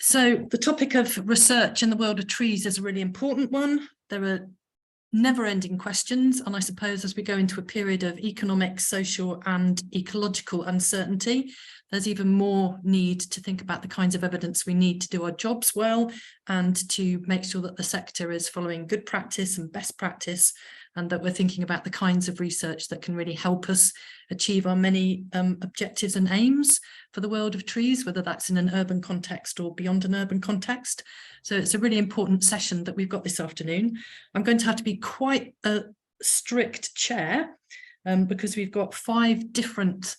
So the topic of research in the world of trees is a really important one. There are never-ending questions, and I suppose as we go into a period of economic, social and ecological uncertainty, there's even more need to think about the kinds of evidence we need to do our jobs well and to make sure that the sector is following good practice and best practice, and that we're thinking about the kinds of research that can really help us achieve our many objectives and aims for the world of trees, whether that's in an urban context or beyond an urban context. So it's a really important session that we've got this afternoon. I'm going to have to be quite a strict chair because we've got 5 different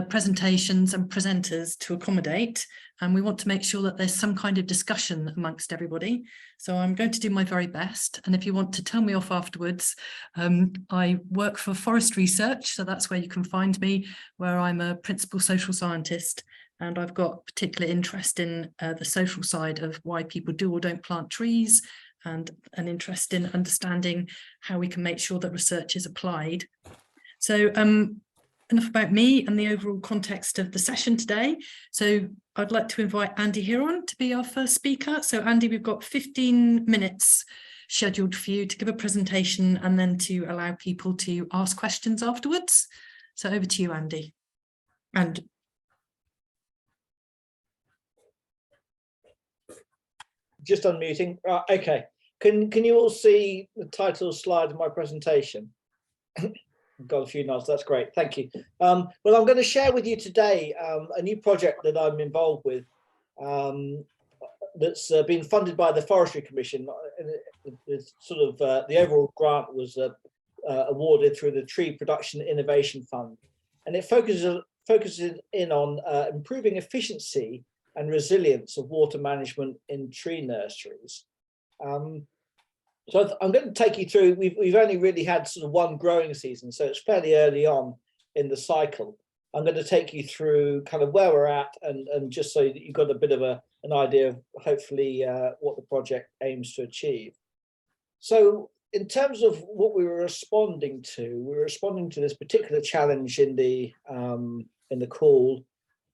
presentations and presenters to accommodate, and we want to make sure that there's some kind of discussion amongst everybody. So I'm going to do my very best, and if you want to tell me off afterwards, I work for Forest Research, so that's where you can find me, where I'm a principal social scientist, and I've got particular interest in the social side of why people do or don't plant trees, and an interest in understanding how we can make sure that research is applied. So enough about me and the overall context of the session today. So I'd like to invite Andy Hiron to be our first speaker. So Andy, we've got 15 minutes scheduled for you to give a presentation and then to allow people to ask questions afterwards. So over to you, Andy. And just unmuting. Okay. Can you all see the title slide of my presentation? I've got a few nods, that's great, thank you. Well, I'm going to share with you today a new project that I'm involved with that's been funded by the Forestry Commission. It's sort of the overall grant was awarded through the Tree Production Innovation Fund, and it focuses in on improving efficiency and resilience of water management in tree nurseries. So I'm going to take you through, we've only really had sort of one growing season, so it's fairly early on in the cycle. I'm going to take you through kind of where we're at and just so that you've got a bit of an idea of hopefully what the project aims to achieve. So in terms of what we were responding to this particular challenge in the call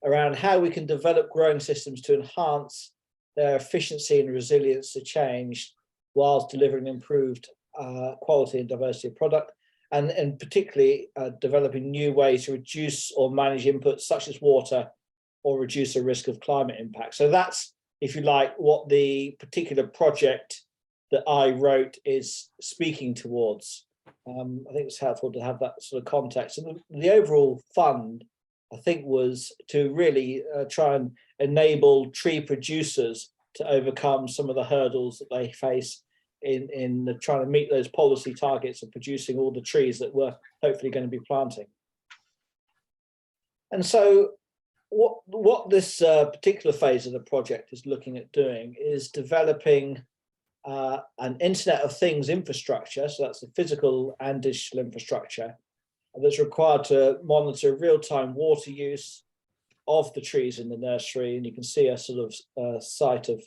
around how we can develop growing systems to enhance their efficiency and resilience to change, whilst delivering improved quality and diversity of product, and particularly developing new ways to reduce or manage inputs such as water or reduce the risk of climate impact. So that's, if you like, what the particular project that I wrote is speaking towards. I think it's helpful to have that sort of context. And the overall fund, I think, was to really try and enable tree producers to overcome some of the hurdles that they face in trying to meet those policy targets of producing all the trees that we're hopefully going to be planting. And so what this particular phase of the project is looking at doing is developing an Internet of Things infrastructure, so that's the physical and digital infrastructure, that's required to monitor real-time water use of the trees in the nursery. And you can see a sort of site of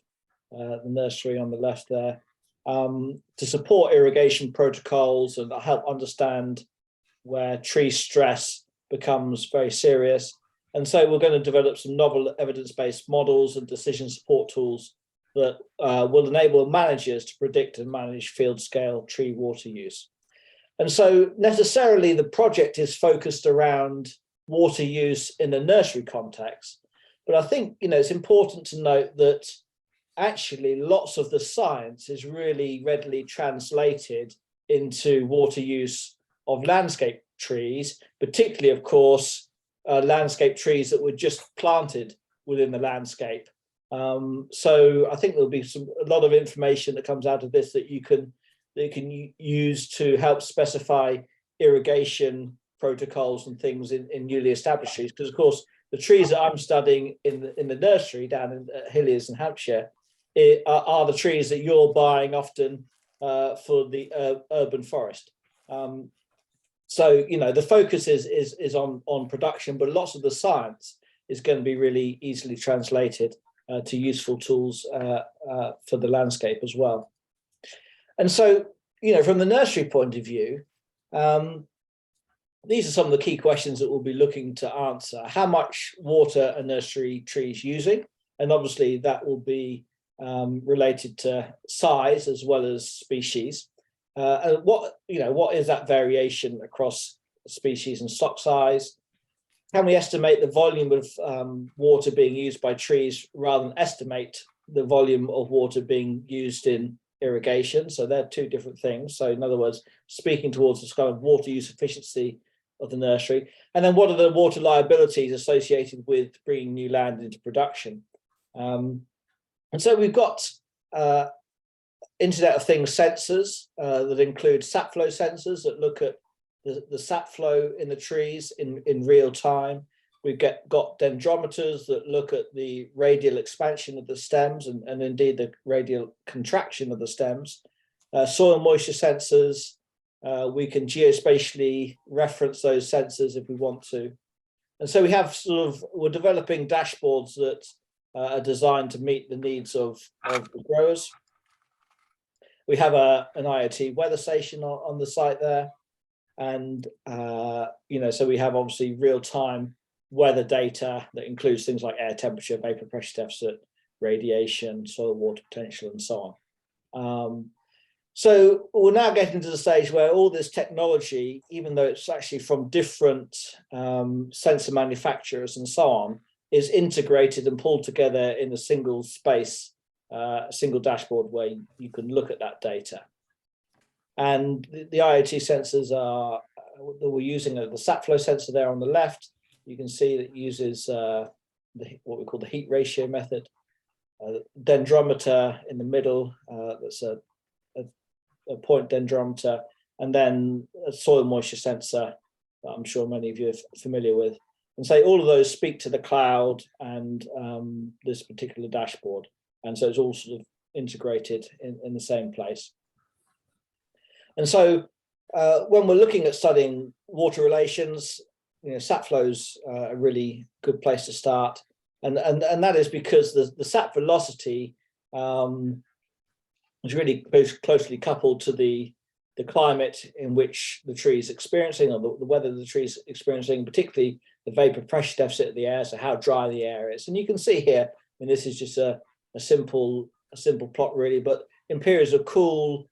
the nursery on the left there, to support irrigation protocols and help understand where tree stress becomes very serious. And so we're going to develop some novel evidence-based models and decision support tools that will enable managers to predict and manage field-scale tree water use. And so necessarily the project is focused around water use in the nursery context. But I think, you know, it's important to note that actually lots of the science is really readily translated into water use of landscape trees, particularly, of course, landscape trees that were just planted within the landscape. So I think there'll be a lot of information that comes out of this that you can use to help specify irrigation protocols and things in newly established trees. Because of course, the trees that I'm studying in the nursery down in Hilliers in Hampshire are the trees that you're buying often for the urban forest. So, you know, the focus is on production, but lots of the science is going to be really easily translated to useful tools for the landscape as well. And so, you know, from the nursery point of view, these are some of the key questions that we'll be looking to answer. How much water are nursery trees using? and obviously that will be related to size as well as species. And what is that variation across species and stock size? Can we estimate the volume of water being used by trees rather than estimate the volume of water being used in irrigation? So they're two different things. So in other words, speaking towards this kind of water use efficiency of the nursery. And then what are the water liabilities associated with bringing new land into production? And so we've got Internet of Things sensors that include sap flow sensors that look at the sap flow in the trees in real time. We've got dendrometers that look at the radial expansion of the stems and indeed the radial contraction of the stems. Soil moisture sensors, we can geospatially reference those sensors if we want to. And so we have we're developing dashboards that are designed to meet the needs of the growers. We have an IoT weather station on the site there. And, so we have obviously real-time weather data that includes things like air temperature, vapor pressure deficit, radiation, soil water potential, and so on. So we're now getting to the stage where all this technology, even though it's actually from different sensor manufacturers and so on, is integrated and pulled together in a single space, a single dashboard where you can look at that data. And the IoT sensors that we're using are the sap flow sensor there on the left. You can see that it uses what we call the heat ratio method. Dendrometer in the middle, that's a point dendrometer, and then a soil moisture sensor that I'm sure many of you are familiar with. And so all of those speak to the cloud and this particular dashboard. And so it's all sort of integrated in the same place. And so when we're looking at studying water relations, sap flow's a really good place to start. And that is because the sap velocity is really closely coupled to the climate in which the tree is experiencing, or the weather the tree is experiencing, particularly the vapor pressure deficit of the air, so how dry the air is. And you can see here, this is just a simple plot really, but in periods of cool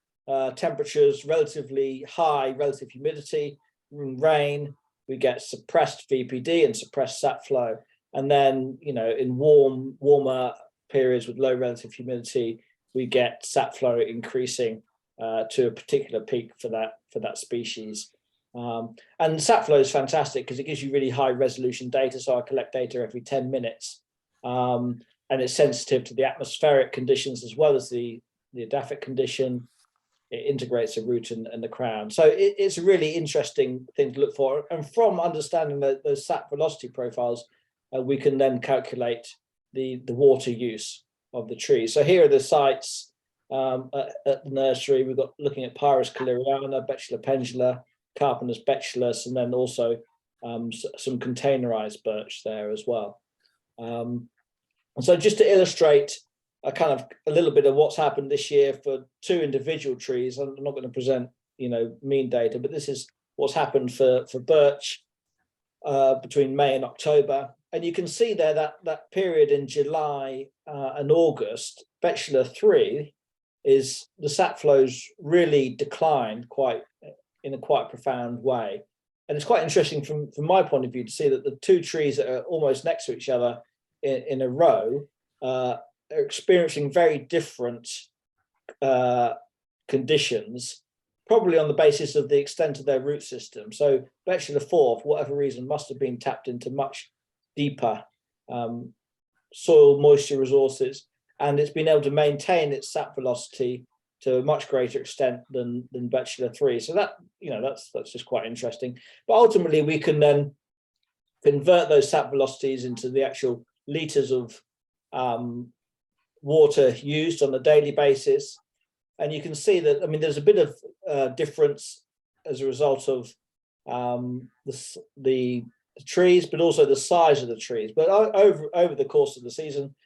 temperatures, relatively high relative humidity, rain, we get suppressed VPD and suppressed sap flow. And then, in warmer periods with low relative humidity, we get sap flow increasing to a particular peak for that species. And sap flow is fantastic because it gives you really high resolution data. So I collect data every 10 minutes. And it's sensitive to the atmospheric conditions as well as the edaphic condition. It integrates the root and the crown. So it's a really interesting thing to look for. And from understanding those sap velocity profiles, we can then calculate the water use of the tree. So here are the sites at the nursery. We've got looking at Pyrus caleriana, Betula pendula, Carpenter's betulus, and then also some containerized birch there as well. And so just to illustrate a little bit of what's happened this year for two individual trees, I'm not going to present mean data, but this is what's happened for birch between May and October. And you can see there that period in July and August, Betula 3 is the sap flows really declined in a quite profound way. And it's quite interesting from my point of view to see that the two trees that are almost next to each other in a row are experiencing very different conditions, probably on the basis of the extent of their root system. So Betula 4, for whatever reason, must have been tapped into much deeper soil moisture resources, and it's been able to maintain its sap velocity to a much greater extent than Betula 3. So that's just quite interesting. But ultimately, we can then convert those sap velocities into the actual liters of water used on a daily basis. And you can see that, there's a bit of difference as a result of the trees, but also the size of the trees. But over the course of the season,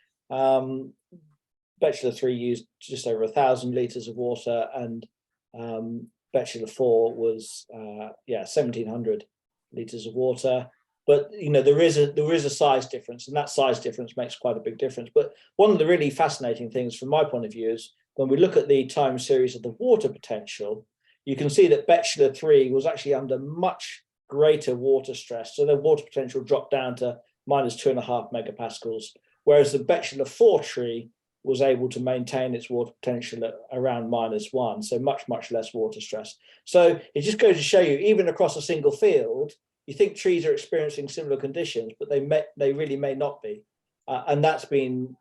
Betula 3 used just over 1,000 litres of water, and Betula 4 was 1,700 litres of water. But there is a size difference, and that size difference makes quite a big difference. But one of the really fascinating things from my point of view is when we look at the time series of the water potential, you can see that Bachelor 3 was actually under much greater water stress. So the water potential dropped down to -2.5 megapascals, whereas the Bachelor 4 tree was able to maintain its water potential at around -1, so much less water stress. So it just goes to show you, even across a single field, you think trees are experiencing similar conditions, but they really may not be, and that's been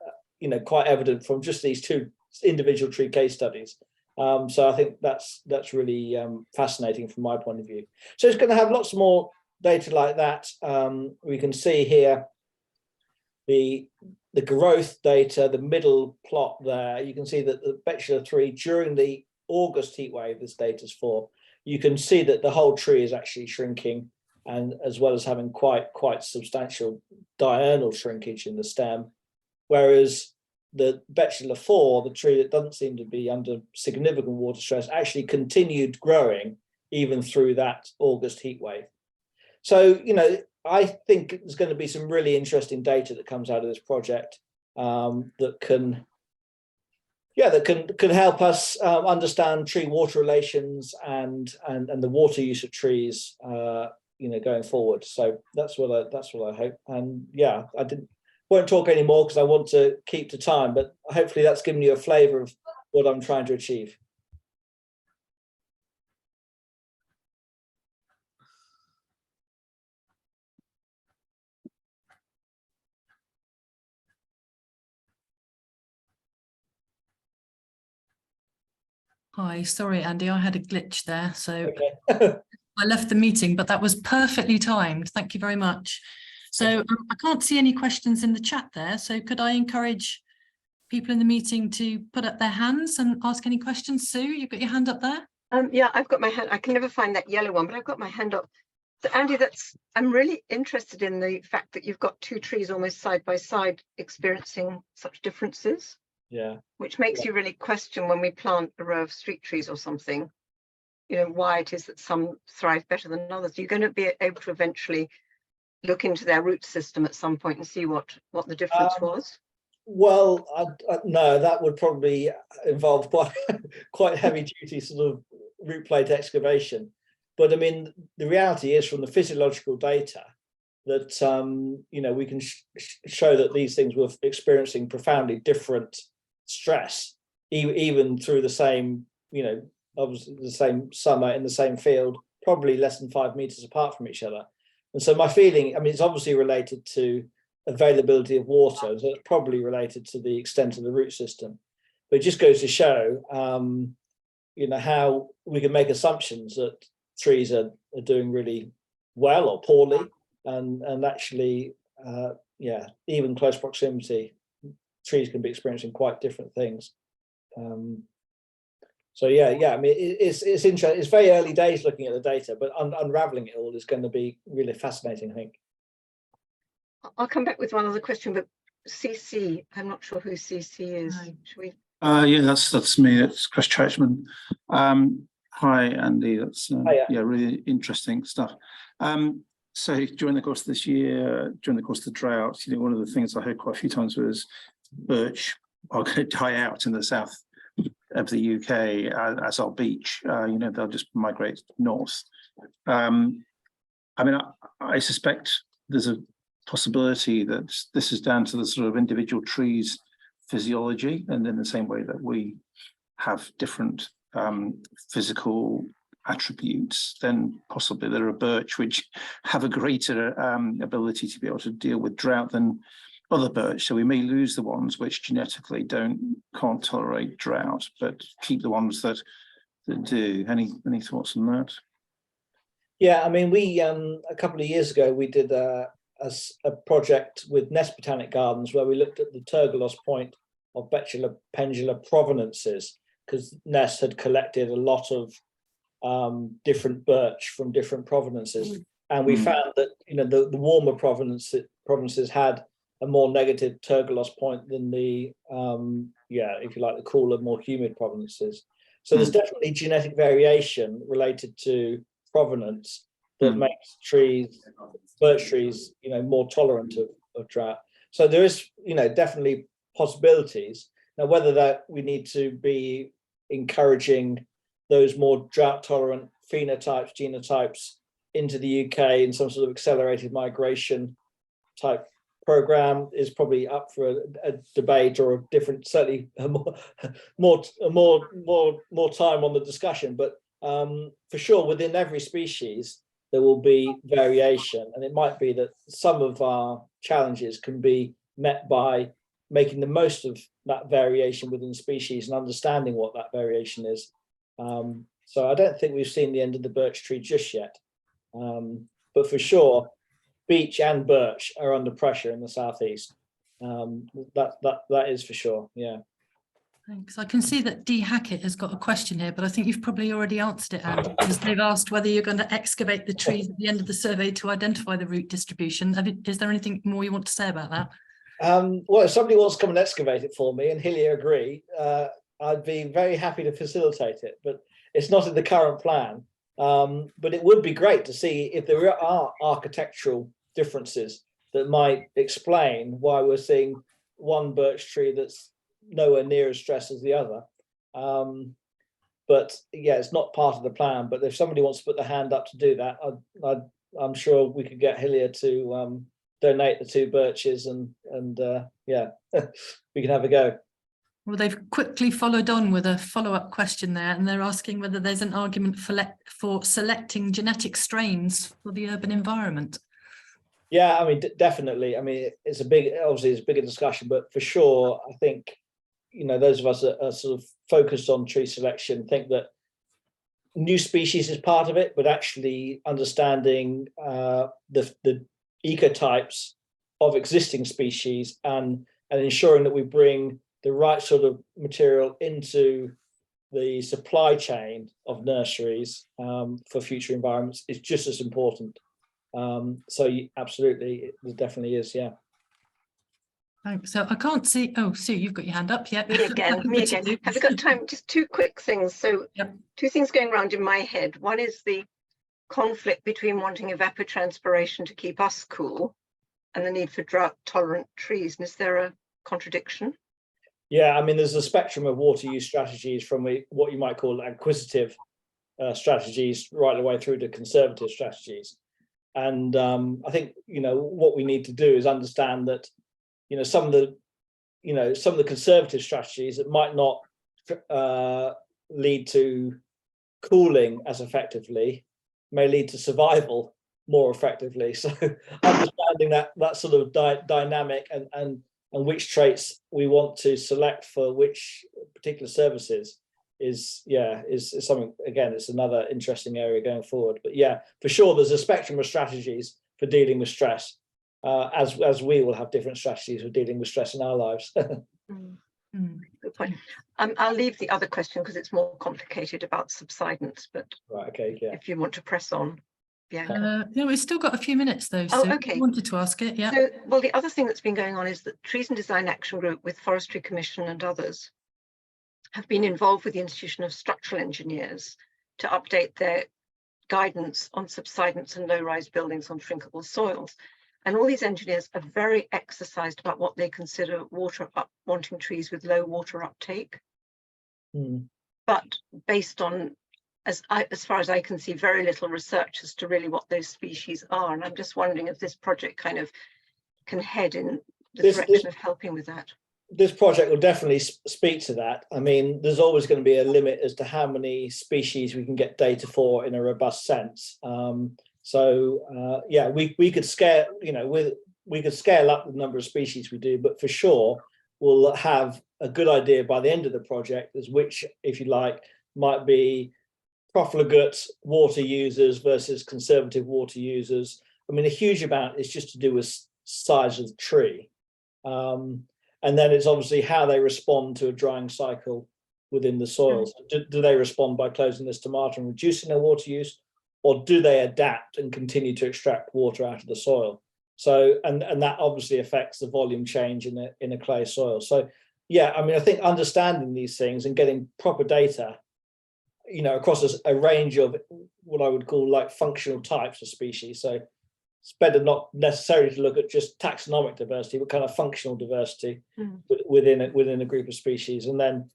quite evident from just these two individual tree case studies. So I think that's really fascinating from my point of view. So it's going to have lots more data like that. We can see here the growth data, the middle plot there. You can see that the Bachelor 3 during the August heat wave, this data's for, you can see that the whole tree is actually shrinking, and as well as having quite substantial diurnal shrinkage in the stem, whereas the Bachelor 4, the tree that doesn't seem to be under significant water stress, actually continued growing even through that August heat wave. So, I think there's going to be some really interesting data that comes out of this project that can help us understand tree water relations and the water use of trees, going forward. So that's what I hope. And yeah, won't talk anymore because I want to keep to time, but hopefully that's given you a flavour of what I'm trying to achieve. Hi, sorry, Andy, I had a glitch there. So Okay. I left the meeting, but that was perfectly timed. Thank you very much. So I can't see any questions in the chat there. So could I encourage people in the meeting to put up their hands and ask any questions? Sue, you've got your hand up there? Yeah, I've got my hand. I can never find that yellow one, but I've got my hand up. So Andy, I'm really interested in the fact that you've got two trees almost side by side experiencing such differences. Yeah. Which makes you really question, when we plant a row of street trees or something, why it is that some thrive better than others. You're going to be able to eventually look into their root system at some point and see what the difference was. Well, no, that would probably involve quite heavy duty sort of root plate excavation. But I mean, the reality is, from the physiological data, that we can show that these things were experiencing profoundly different stress, even through the same, obviously the same summer in the same field, probably less than 5 meters apart from each other. And so my feeling, I mean, it's obviously related to availability of water, so it's probably related to the extent of the root system. But it just goes to show, how we can make assumptions that trees are doing really well or poorly, and actually, even close proximity, trees can be experiencing quite different things. So yeah, I mean, it's interesting. It's very early days looking at the data, but unraveling it all is going to be really fascinating, I think. I'll come back with one other question, but CC, I'm not sure who CC is. No. Should we? Yeah, that's me. It's Chris Churchman. Hi, Andy. That's really interesting stuff. So during the course of this year, during the course of the drought, one of the things I heard quite a few times was birch are going to die out in the south of the UK as our beech. They'll just migrate north. I mean, I suspect there's a possibility that this is down to the sort of individual trees' physiology, and in the same way that we have different physical attributes, then possibly there are birch which have a greater ability to be able to deal with drought than other birch. So we may lose the ones which genetically can't tolerate drought, but keep the ones that do. Any thoughts on that? Yeah, I mean, we a couple of years ago we did a project with Nest Botanic Gardens where we looked at the tergalos point of Betula pendula provenances, because Nest had collected a lot of different birch from different provenances, and we found that the warmer provinces had a more negative tergalos point than the if you like, the cooler, more humid provinces. So there's definitely genetic variation related to provenance, that makes birch trees, more tolerant of drought. So there is, definitely possibilities. Now, whether that we need to be encouraging those more drought tolerant phenotypes, genotypes into the UK in some sort of accelerated migration type program is probably up for a debate or a different, certainly more time on the discussion. But for sure, within every species, there will be variation, and it might be that some of our challenges can be met by making the most of that variation within species and understanding what that variation is. So I don't think we've seen the end of the birch tree just yet, but for sure, beech and birch are under pressure in the southeast. That is for sure. Yeah. Thanks. I can see that D. Hackett has got a question here, but I think you've probably already answered it, Andy, because they've asked whether you're going to excavate the trees at the end of the survey to identify the root distribution. Is there anything more you want to say about that? Well, if somebody wants to come and excavate it for me and Hillier agree, I'd be very happy to facilitate it, but it's not in the current plan. But it would be great to see if there are architectural differences that might explain why we're seeing one birch tree that's nowhere near as stressed as the other. But yeah, it's not part of the plan. But if somebody wants to put their hand up to do that, I'm sure we could get Hillier to donate the 2 birches, and yeah, we can have a go. Well, they've quickly followed on with a follow-up question there, and they're asking whether there's an argument for selecting genetic strains for the urban environment. Yeah, I mean, definitely. I mean, it's obviously it's a bigger discussion, but for sure, I think, those of us that are sort of focused on tree selection think that new species is part of it, but actually understanding the ecotypes of existing species and ensuring that we bring the right sort of material into the supply chain of nurseries for future environments is just as important. So absolutely, it definitely is, yeah. Thanks. So I can't see. Oh, Sue, you've got your hand up. Yeah. Me again. Have we got time? Just 2 quick things. So yep. 2 things going around in my head. One is the conflict between wanting evapotranspiration to keep us cool and the need for drought tolerant trees. And is there a contradiction? Yeah, I mean, there's a spectrum of water use strategies from what you might call acquisitive strategies right the way through to conservative strategies. And I think, what we need to do is understand that, some of the conservative strategies that might not lead to cooling as effectively may lead to survival more effectively. So understanding that sort of dynamic and which traits we want to select for which particular services is something, again, it's another interesting area going forward. But yeah, for sure, there's a spectrum of strategies for dealing with stress, as we will have different strategies for dealing with stress in our lives. Good point. I'll leave the other question because it's more complicated about subsidence, but right, okay, yeah. If you want to press on. Yeah, we've still got a few minutes though. Oh, so okay. I wanted to ask it. Yeah. So, well, the other thing that's been going on is that Trees and Design Action Group with Forestry Commission and others have been involved with the Institution of Structural Engineers to update their guidance on subsidence and low-rise buildings on shrinkable soils. And all these engineers are very exercised about what they consider wanting trees with low water uptake. But based on, as far as I can see, very little research as to really what those species are. And I'm just wondering if this project kind of can head in the direction of helping with that. This project will definitely speak to that. I mean, there's always going to be a limit as to how many species we can get data for in a robust sense. Yeah, we could scale, we could scale up the number of species we do, but for sure we'll have a good idea by the end of the project as which, if you like, might be profligate water users versus conservative water users. I mean, a huge amount is just to do with size of the tree. And then it's obviously how they respond to a drying cycle within the soils. Do they respond by closing the stomata and reducing their water use, or do they adapt and continue to extract water out of the soil? So, and that obviously affects the volume change in a clay soil. So, yeah, I mean, I think understanding these things and getting proper data you know, across a range of what I would call like functional types of species. So it's better not necessarily to look at just taxonomic diversity, but kind of functional diversity within a group of species, and then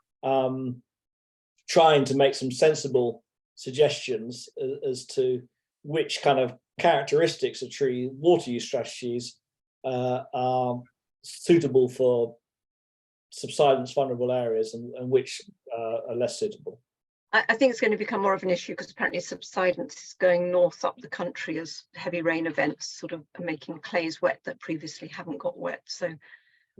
trying to make some sensible suggestions as to which kind of characteristics of tree water use strategies are suitable for subsidence vulnerable areas and which are less suitable. I think it's going to become more of an issue because apparently subsidence is going north up the country as heavy rain events sort of are making clays wet that previously haven't got wet. So right.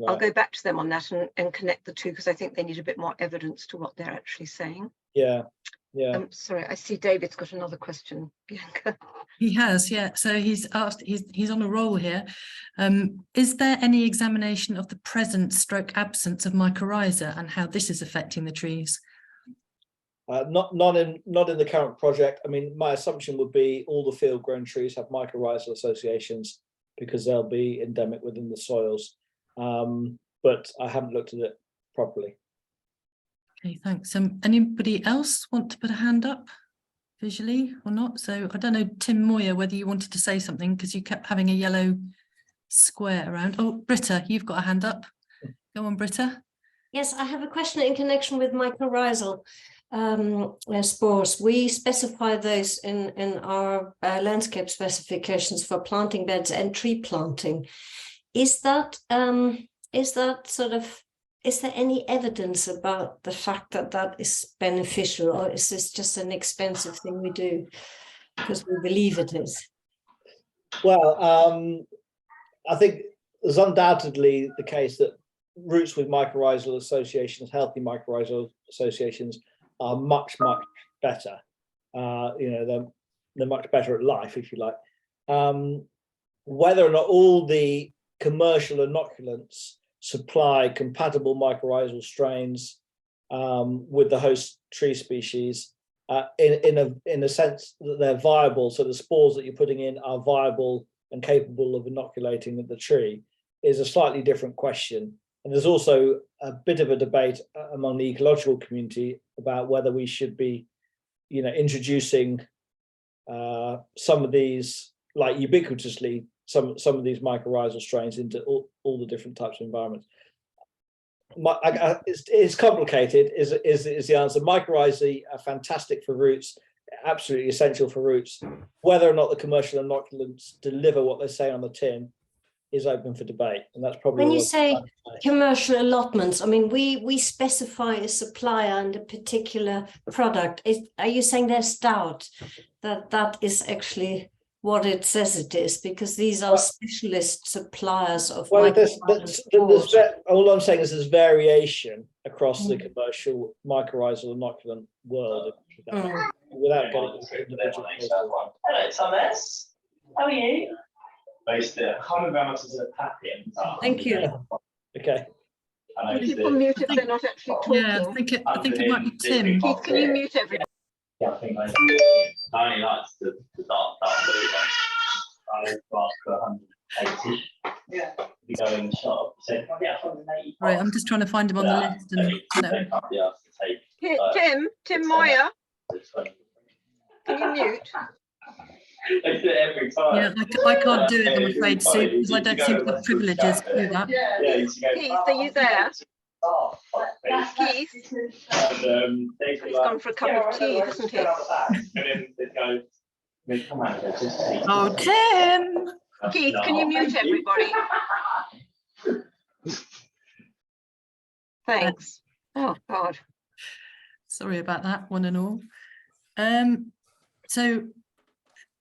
I'll go back to them on that and connect the two, because I think they need a bit more evidence to what they're actually saying. Yeah. Sorry, I see David's got another question, Bianca. He has, yeah. So he's asked, he's on a roll here. Is there any examination of the present stroke absence of mycorrhiza and how this is affecting the trees? Not in the current project. I mean, my assumption would be all the field grown trees have mycorrhizal associations because they'll be endemic within the soils. But I haven't looked at it properly. Okay, thanks. Anybody else want to put a hand up visually or not? So I don't know, Tim Moyer, whether you wanted to say something because you kept having a yellow square around. Oh, Britta, you've got a hand up. Go on, Britta. Yes, I have a question in connection with mycorrhizal spores. We specify those in our landscape specifications for planting beds and tree planting. Is there any evidence about the fact that that is beneficial, or is this just an expensive thing we do because we believe it is? Well, I think there's undoubtedly the case that roots with mycorrhizal associations, healthy mycorrhizal associations, are much better. You know, they're much better at life, if you like. Whether or not all the commercial inoculants supply compatible mycorrhizal strains with the host tree species in a sense that they're viable, so the spores that you're putting in are viable and capable of inoculating the tree, is a slightly different question. And there's also a bit of a debate among the ecological community about whether we should be, you know, introducing some of these, like ubiquitously, some of these mycorrhizal strains into all the different types of environments. It's complicated, is the answer. Mycorrhizae are fantastic for roots, absolutely essential for roots. Whether or not the commercial inoculants deliver what they say on the tin is open for debate, and that's probably when you say commercial allotments. I mean, we specify a supplier and a particular product. Are you saying there's doubt that is actually what it says it is, because these are specialist suppliers of all I'm saying is there's variation across the commercial mycorrhizal inoculant world without going into individual. Hello, Thomas. How are you? Based there. I can't remember how much is a packet. Thank you. Okay. People mute if they're not actually talking. Yeah, I think it might be Tim. Keith, can you mute everybody? Yeah, I think I only likes the dark blue one. I got 180. Yeah. You go in the shop. So I get 180. Right, I'm just trying to find him on the list. And Tim Moyer. Can you mute? I do it every time. Yeah, I can't do it, I'm afraid, Sue, because I don't seem to have privileges to do that. Keith, are you there? Keith? He's gone for a cup of tea, hasn't he? Oh, Tim! Keith, can you mute everybody? Thanks. Oh, God. Sorry about that, one and all. So,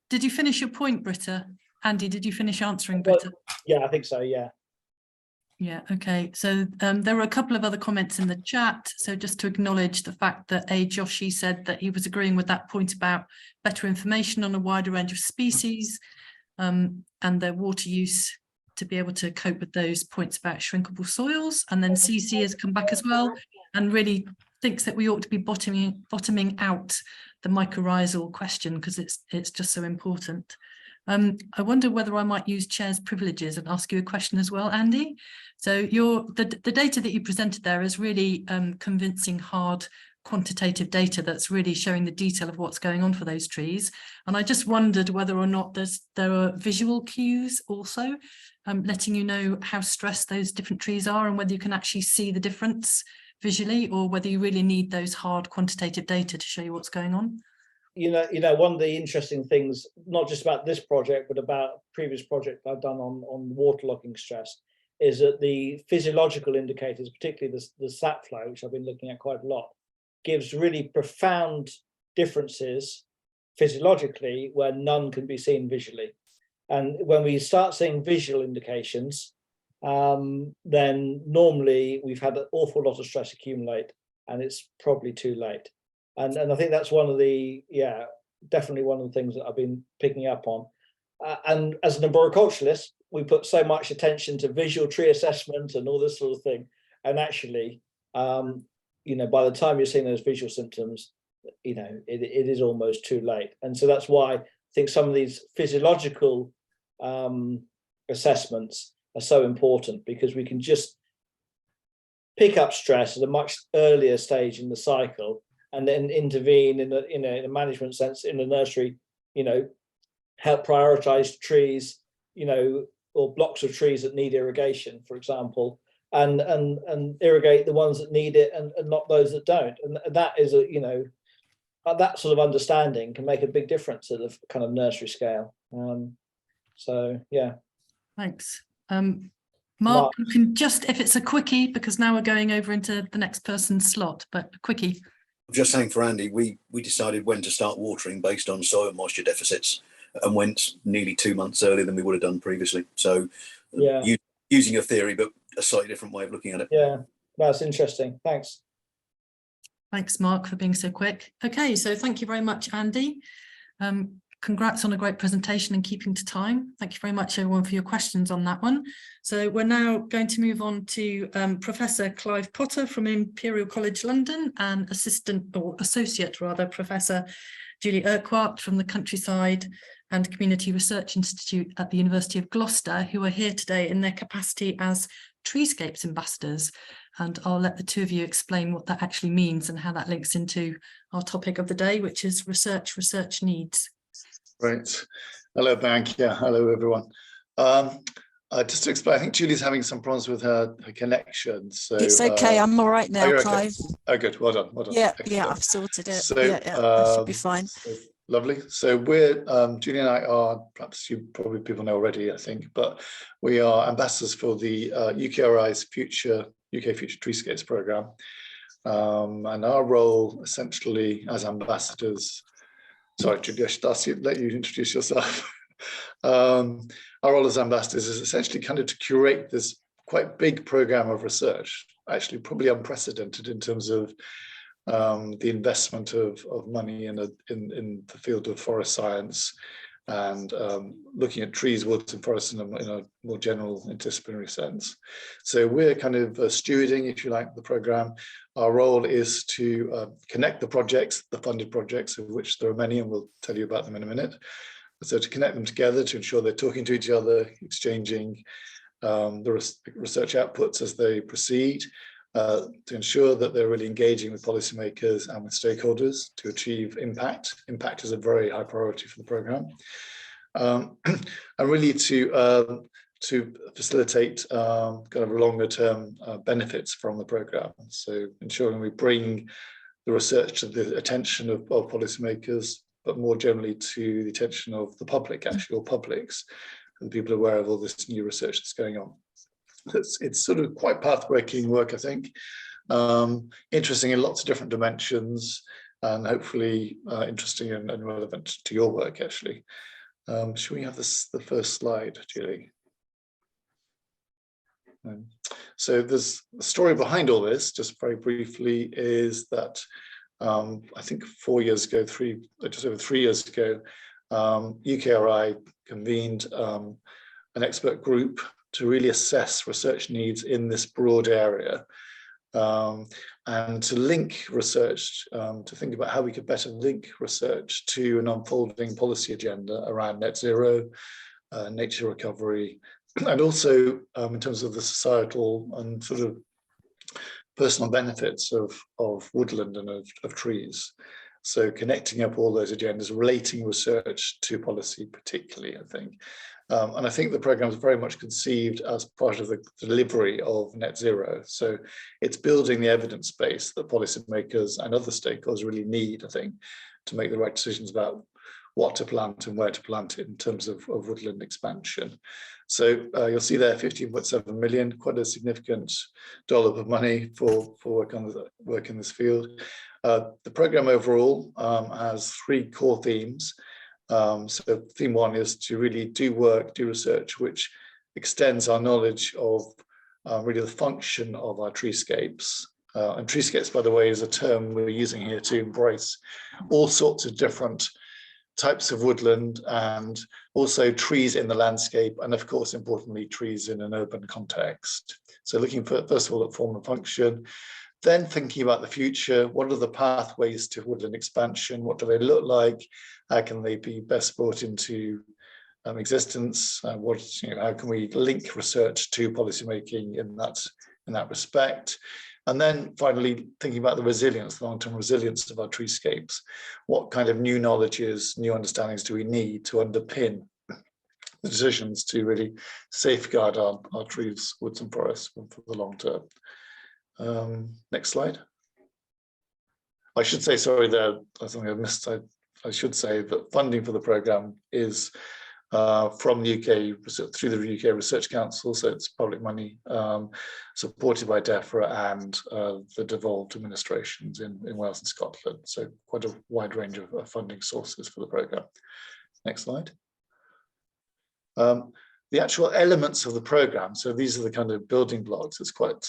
did you finish your point, Britta? Andy, did you finish answering Britta? Yeah, I think so, yeah. Yeah, okay. So there were a couple of other comments in the chat. So just to acknowledge the fact that Joshi said that he was agreeing with that point about better information on a wider range of species and their water use to be able to cope with those points about shrinkable soils. And then CC has come back as well and really thinks that we ought to be bottoming out the mycorrhizal question because it's just so important. I wonder whether I might use chair's privileges and ask you a question as well, Andy. So the data that you presented there is really convincing hard quantitative data that's really showing the detail of what's going on for those trees. And I just wondered whether or not there are visual cues also, letting you know how stressed those different trees are and whether you can actually see the difference visually, or whether you really need those hard quantitative data to show you what's going on. You know, one of the interesting things, not just about this project, but about previous project I've done on waterlogging stress, is that the physiological indicators, particularly the sap flow, which I've been looking at quite a lot, gives really profound differences physiologically where none can be seen visually. And when we start seeing visual indications, then normally we've had an awful lot of stress accumulate and it's probably too late. And I think that's one of the, definitely one of the things that I've been picking up on. And as an arboriculturalist, we put so much attention to visual tree assessment and all this sort of thing. And actually, you know, by the time you're seeing those visual symptoms, you know, it is almost too late. And so that's why I think some of these physiological assessments are so important, because we can just pick up stress at a much earlier stage in the cycle and then intervene in a management sense in the nursery, you know, help prioritize trees, you know, or blocks of trees that need irrigation, for example, and irrigate the ones that need it and not those that don't. And that is a, you know, that sort of understanding can make a big difference at the kind of nursery scale. So yeah. Thanks. Mark, you can just, if it's a quickie, because now we're going over into the next person's slot, but a quickie. Just saying for Andy, we decided when to start watering based on soil moisture deficits and went nearly 2 months earlier than we would have done previously. So yeah, using your theory, but a slightly different way of looking at it. Yeah, that's interesting. Thanks. Thanks, Mark, for being so quick. Okay, so thank you very much, Andy. Congrats on a great presentation and keeping to time. Thank you very much, everyone, for your questions on that one. So we're now going to move on to Professor Clive Potter from Imperial College London and Associate Professor Julie Urquhart from the Countryside and Community Research Institute at the University of Gloucester, who are here today in their capacity as Treescapes Ambassadors. And I'll let the two of you explain what that actually means and how that links into our topic of the day, which is research needs. Right. Hello, Bank. Yeah, hello, everyone. Just to explain, I think Julie's having some problems with her connection. So it's okay. I'm all right now, Clive. Okay? Oh, good. Well done. Well done. Yeah, Excellent. yeah, I've sorted it. So, that should be fine. So, lovely. So we're Julie and I are, perhaps people know already, I think, but we are ambassadors for the UKRI's UK Future Treescapes program, and our role essentially as ambassadors. Sorry, Julie, I should let you introduce yourself. Our role as ambassadors is essentially kind of to curate this quite big program of research, actually probably unprecedented in terms of the investment of money in the field of forest science and looking at trees, woods and forests in a more general interdisciplinary sense. So we're kind of stewarding, if you like, the program. Our role is to connect the projects, the funded projects, of which there are many, and we'll tell you about them in a minute. So to connect them together, to ensure they're talking to each other, exchanging the research outputs as they proceed, to ensure that they're really engaging with policymakers and with stakeholders to achieve impact. Impact is a very high priority for the program, and really to facilitate kind of longer term benefits from the program. So ensuring we bring the research to the attention of policymakers, but more generally to the attention of the public, actually, or publics, and people aware of all this new research that's going on. It's sort of quite path-breaking work, I think. Interesting in lots of different dimensions, and hopefully interesting and relevant to your work, actually. Should we have the first slide, Julie? So there's the story behind all this, just very briefly, is that I think 4 years ago, just over 3 years ago, UKRI convened an expert group to really assess research needs in this broad area, and to link research, to think about how we could better link research to an unfolding policy agenda around net zero, nature recovery, and also in terms of the societal and sort of personal benefits of woodland and of trees. So connecting up all those agendas, relating research to policy particularly, I think. And I think the programme is very much conceived as part of the delivery of net zero. So it's building the evidence base that policymakers and other stakeholders really need, I think, to make the right decisions about what to plant and where to plant it in terms of woodland expansion. So you'll see there 15.7 million, quite a significant dollop of money for work in this field. The programme overall has 3 core themes. So theme 1 is to really do research, which extends our knowledge of really the function of our treescapes. And treescapes, by the way, is a term we're using here to embrace all sorts of different types of woodland and also trees in the landscape, and of course, importantly, trees in an urban context. So looking for, first of all, at form and function, then thinking about the future. What are the pathways to woodland expansion? What do they look like? How can they be best brought into existence? How can we link research to policymaking in that respect? And then finally, thinking about the resilience, the long-term resilience of our treescapes. What kind of new knowledges, new understandings do we need to underpin the decisions to really safeguard our trees, woods and forests for the long term? Next slide. I should say, sorry, there's something I missed. I should say that funding for the programme is from the UK, through the UK Research Council, so it's public money, supported by DEFRA and the devolved administrations in Wales and Scotland. So quite a wide range of funding sources for the programme. Next slide. The actual elements of the programme, so these are the kind of building blocks. It's quite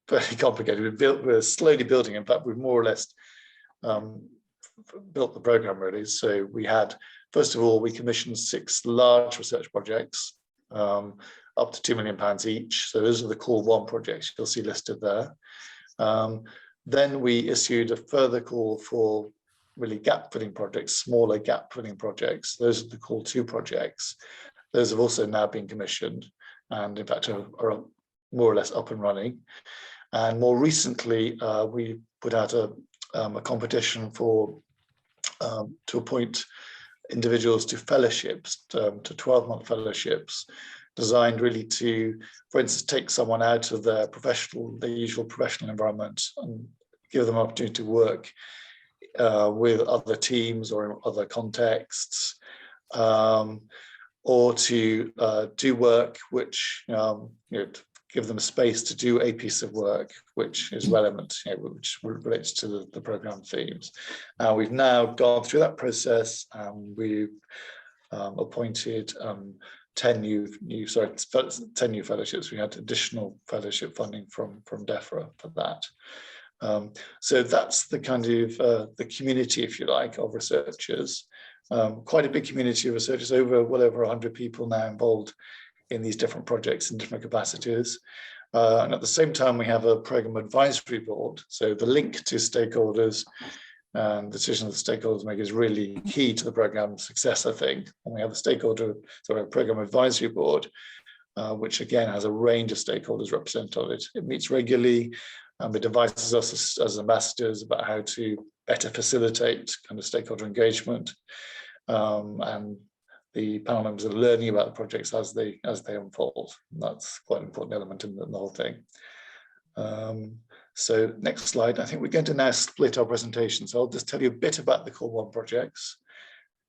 very complicated. We're slowly building. In fact, we've more or less built the programme really. So we had, first of all, we commissioned 6 large research projects, up to £2 million each. So those are the core 1 projects you'll see listed there. Then we issued a further call for really gap-filling projects, smaller gap-filling projects. Those are the core 2 projects. Those have also now been commissioned and in fact are more or less up and running. And more recently, we put out a competition for to appoint individuals to fellowships, to 12-month fellowships, designed really to, for instance, take someone out of their usual professional environment and give them an opportunity to work with other teams or in other contexts, or to do work which give them space to do a piece of work which is relevant, which relates to the programme themes. We've now gone through that process and we've appointed 10 new fellowships. We had additional fellowship funding from DEFRA for that. So that's the kind of the community, if you like, of researchers. Quite a big community of researchers, well over 100 people now involved in these different projects in different capacities. And at the same time, we have a programme advisory board. So the link to stakeholders and decisions that stakeholders make is really key to the programme success, I think. And we have a programme advisory board, which again has a range of stakeholders represented on it. It meets regularly and it advises us as ambassadors about how to better facilitate kind of stakeholder engagement. And the panel members are learning about the projects as they unfold. And that's quite an important element in the whole thing. So next slide. I think we're going to now split our presentation. So I'll just tell you a bit about the Core 1 projects.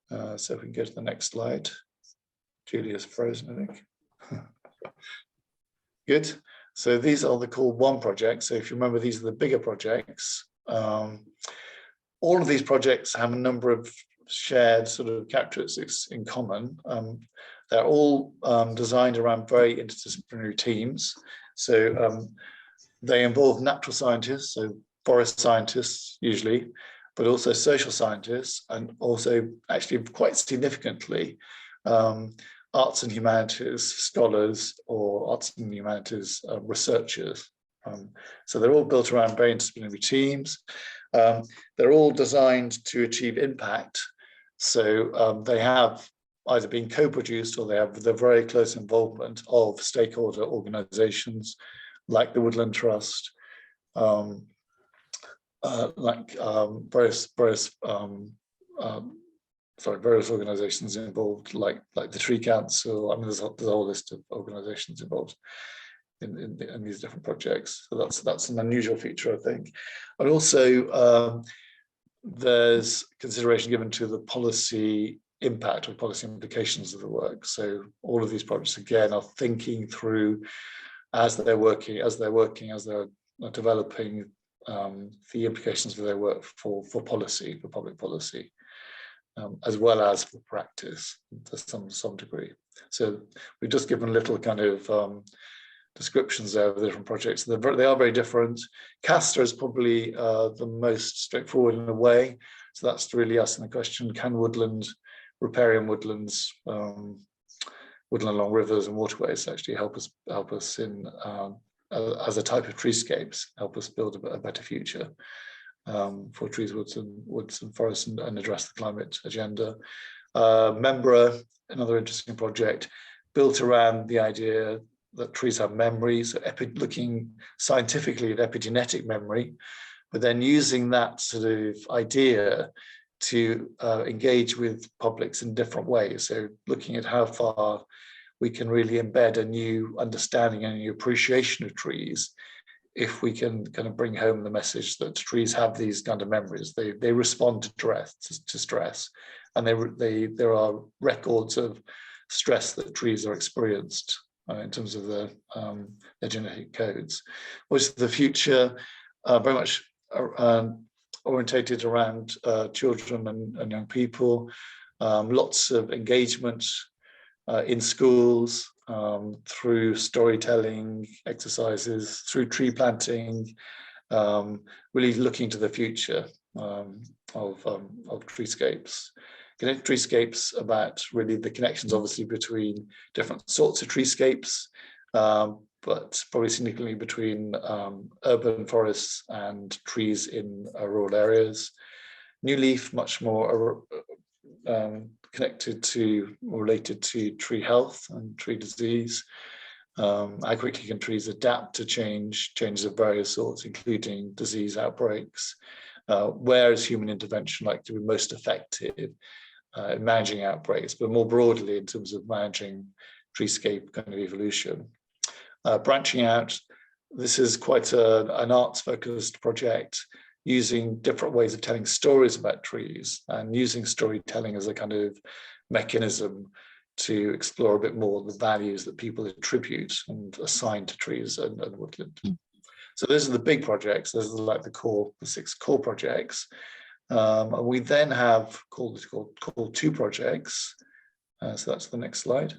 So if we can go to the next slide. Julia's frozen, I think. Good. So these are the Core 1 projects. So if you remember, these are the bigger projects. All of these projects have a number of shared sort of characteristics in common. They're all designed around very interdisciplinary teams. So they involve natural scientists, so forest scientists usually, but also social scientists, and also actually quite significantly arts and humanities scholars or arts and humanities researchers. So they're all built around very interdisciplinary teams. They're all designed to achieve impact. So they have either been co-produced or they have the very close involvement of stakeholder organisations like the Woodland Trust, various organisations involved, like the Tree Council. I mean, there's a whole list of organisations involved in these different projects. So that's an unusual feature, I think. And also, there's consideration given to the policy impact or policy implications of the work. So all of these projects again are thinking through as they're developing the implications of their work for policy, for public policy, as well as for practice to some degree. So we've just given little kind of descriptions there of the different projects. They are very different. Castor is probably the most straightforward in a way. So that's really asking the question: can riparian woodlands, woodland along rivers and waterways actually help us in as a type of treescapes, help us build a better future for trees, woods and forests, and address the climate agenda. Membra, another interesting project, built around the idea that trees have memory, so looking scientifically at epigenetic memory, but then using that sort of idea to engage with publics in different ways. So looking at how far we can really embed a new understanding and a new appreciation of trees, if we can kind of bring home the message that trees have these kind of memories. They respond to stress, and there are records of stress that trees are experienced in terms of their genetic codes. Which is the future, very much orientated around children and young people. Lots of engagement in schools, through storytelling exercises, through tree planting, really looking to the future of treescapes. Treescapes about really the connections, obviously, between different sorts of treescapes, but probably significantly between urban forests and trees in rural areas. New Leaf, much more connected to or related to tree health and tree disease. How quickly can trees adapt to changes of various sorts, including disease outbreaks? Where is human intervention likely to be most effective in managing outbreaks, but more broadly in terms of managing treescape kind of evolution? Branching out, this is quite an arts-focused project, using different ways of telling stories about trees and using storytelling as a kind of mechanism to explore a bit more the values that people attribute and assign to trees and woodland. So those are the big projects. Those are like the 6 core projects. And we then have called 2 projects. So that's the next slide.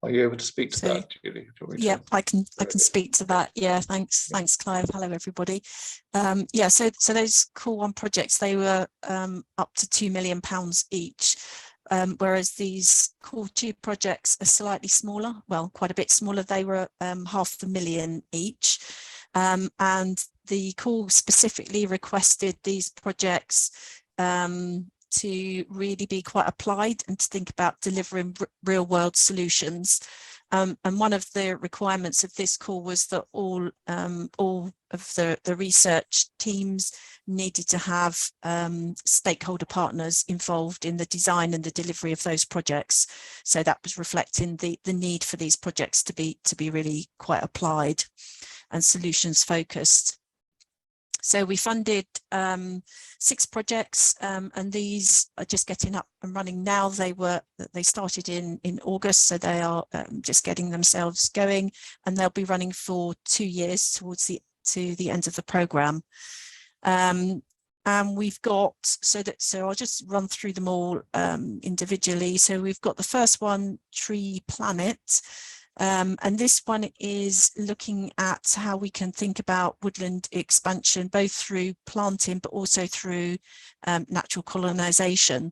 Are you able to speak to that, Julie? Yeah, I can speak to that. Yeah, thanks, Clive. Hello, everybody. Yeah, so those Core 1 projects, they were up to £2 million each, whereas these Core 2 projects are slightly smaller. Well, quite a bit smaller. They were £500,000 each, and the Core specifically requested these projects to really be quite applied and to think about delivering real world solutions. And one of the requirements of this call was that all of the research teams needed to have stakeholder partners involved in the design and the delivery of those projects. So that was reflecting the need for these projects to be really quite applied and solutions focused. So we funded 6 projects, and these are just getting up and running now. They started in August, so they are just getting themselves going, and they'll be running for 2 years to the end of the programme. And we've got so I'll just run through them all individually. So we've got the first one, Tree Planet. And this one is looking at how we can think about woodland expansion, both through planting, but also through natural colonisation.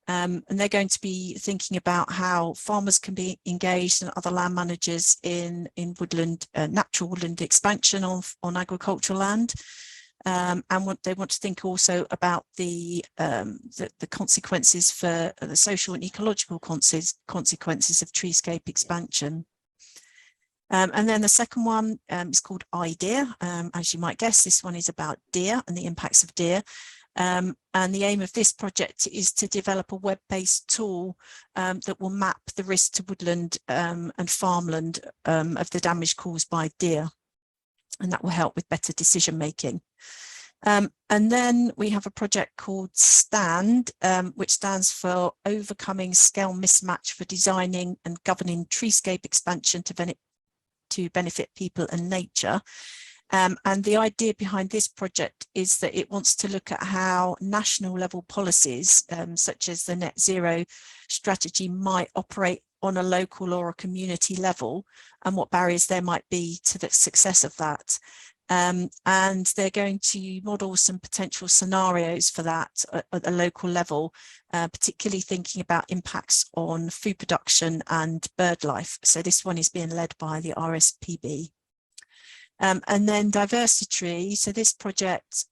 And they're going to be thinking about how farmers can be engaged and other land managers in woodland, natural woodland expansion on agricultural land. And they want to think also about the consequences for the social and ecological consequences of treescape expansion. And then the second one is called IDEA. As you might guess, this one is about deer and the impacts of deer. And the aim of this project is to develop a web-based tool that will map the risk to woodland and farmland of the damage caused by deer. And that will help with better decision making. And then we have a project called STAND, which stands for Overcoming Scale Mismatch for Designing and Governing Treescape Expansion to benefit people and nature. And the idea behind this project is that it wants to look at how national level policies, such as the net zero strategy, might operate on a local or a community level, and what barriers there might be to the success of that. And they're going to model some potential scenarios for that at a local level, particularly thinking about impacts on food production and bird life. So this one is being led by the RSPB. And then diversity. So this project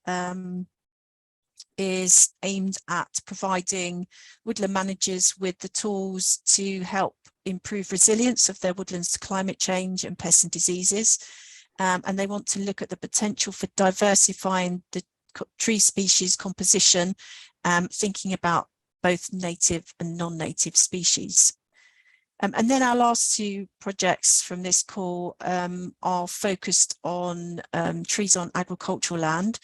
is aimed at providing woodland managers with the tools to help improve resilience of their woodlands to climate change and pests and diseases. And they want to look at the potential for diversifying the tree species composition, thinking about both native and non-native species. And then our last two projects from this call are focused on trees on agricultural land.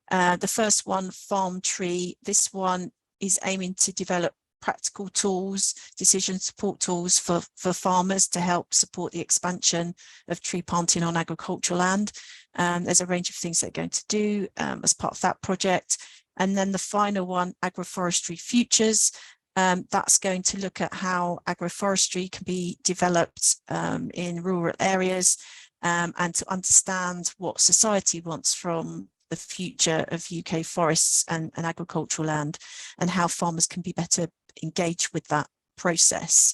The first one, Farm Tree, this one is aiming to develop practical tools, decision support tools for farmers to help support the expansion of tree planting on agricultural land. There's a range of things they're going to do as part of that project. And then the final one, Agroforestry Futures, that's going to look at how agroforestry can be developed in rural areas and to understand what society wants from the future of UK forests and agricultural land, and how farmers can be better engaged with that process.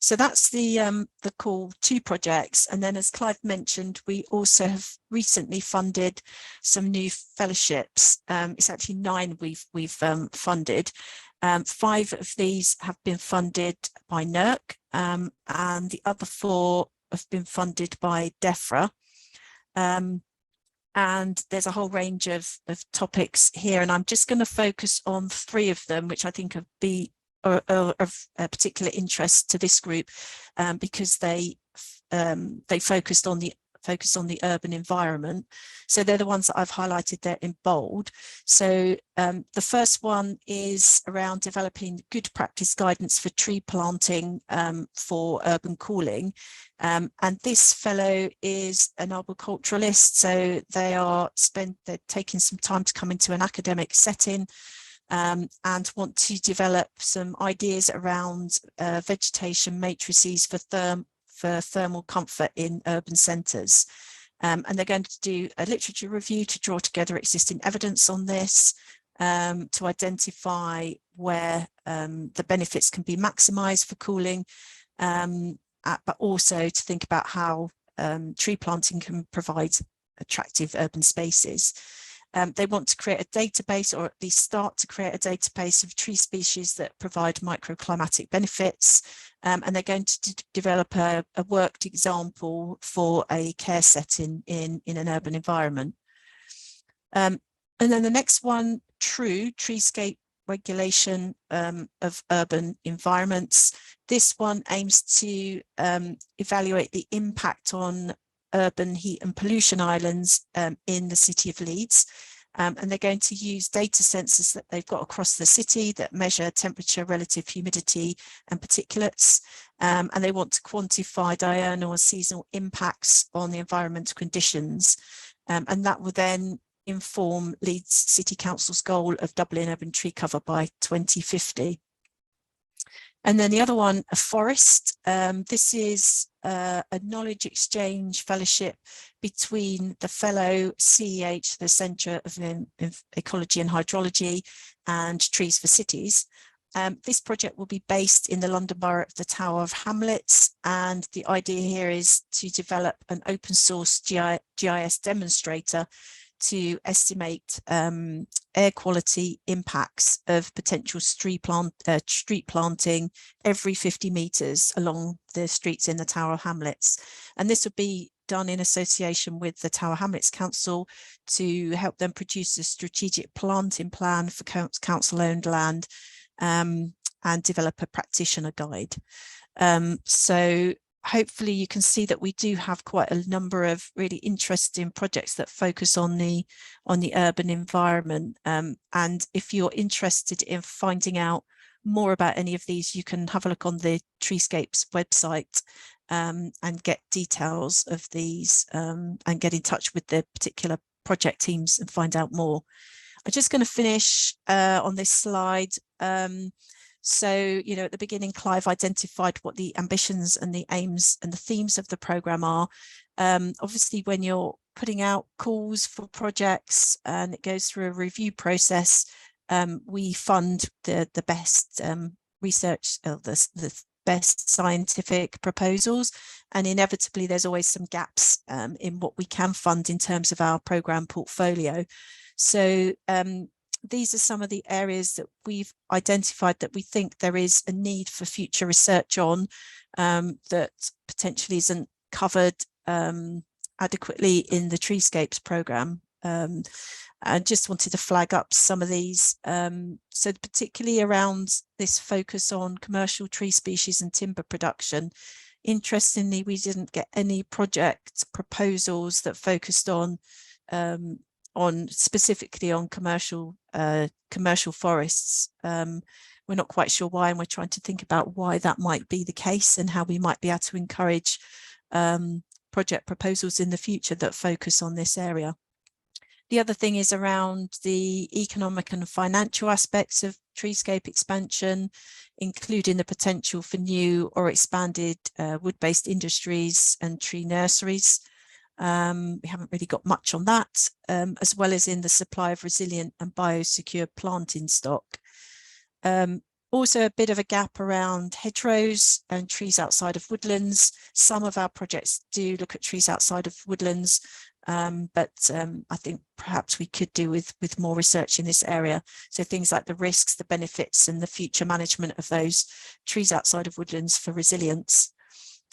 So that's the call two projects. And then, as Clive mentioned, we also have recently funded some new fellowships. It's actually 9 we've funded. 5 of these have been funded by NERC, and the other 4 have been funded by DEFRA. And there's a whole range of topics here, and I'm just going to focus on 3 of them, which I think are of particular interest to this group, because they focused on the urban environment. So they're the ones that I've highlighted there in bold. So the first one is around developing good practice guidance for tree planting for urban cooling. And this fellow is an arboriculturalist, so they're taking some time to come into an academic setting and want to develop some ideas around vegetation matrices for thermal comfort in urban centres. And they're going to do a literature review to draw together existing evidence on this, to identify where the benefits can be maximised for cooling, but also to think about how tree planting can provide attractive urban spaces. They want to create a database, or at least start to create a database of tree species that provide microclimatic benefits. And they're going to develop a worked example for a care setting in an urban environment. And then the next one, Treescape Regulation of Urban Environments. This one aims to evaluate the impact on urban heat and pollution islands in the city of Leeds. And they're going to use data sensors that they've got across the city that measure temperature, relative humidity and particulates. And they want to quantify diurnal and seasonal impacts on the environmental conditions. And that will then inform Leeds City Council's goal of doubling urban tree cover by 2050. And then the other one, a forest. This is a knowledge exchange fellowship between the fellow CEH, the Centre of Ecology and Hydrology, and Trees for Cities. This project will be based in the London Borough of the Tower of Hamlets, and the idea here is to develop an open source GIS demonstrator to estimate air quality impacts of potential street planting every 50 metres along the streets in the Tower Hamlets. And this would be done in association with the Tower Hamlets Council to help them produce a strategic planting plan for council-owned land and develop a practitioner guide. So hopefully you can see that we do have quite a number of really interesting projects that focus on the urban environment. And if you're interested in finding out more about any of these, you can have a look on the Treescapes website and get details of these and get in touch with the particular project teams and find out more. I'm just going to finish on this slide. So, you know, at the beginning, Clive identified what the ambitions and the aims and the themes of the programme are. Obviously, when you're putting out calls for projects and it goes through a review process, we fund the best research, the best scientific proposals. And inevitably, there's always some gaps in what we can fund in terms of our programme portfolio. So these are some of the areas that we've identified that we think there is a need for future research on that potentially isn't covered adequately in the Treescapes programme. I just wanted to flag up some of these. So particularly around this focus on commercial tree species and timber production. Interestingly, we didn't get any project proposals that focused on specifically on commercial forests. We're not quite sure why, and we're trying to think about why that might be the case and how we might be able to encourage project proposals in the future that focus on this area. The other thing is around the economic and financial aspects of treescape expansion, including the potential for new or expanded wood-based industries and tree nurseries. We haven't really got much on that, as well as in the supply of resilient and biosecure planting stock. Also a bit of a gap around hedgerows and trees outside of woodlands. Some of our projects do look at trees outside of woodlands, but I think perhaps we could do with more research in this area. So things like the risks, the benefits and the future management of those trees outside of woodlands for resilience.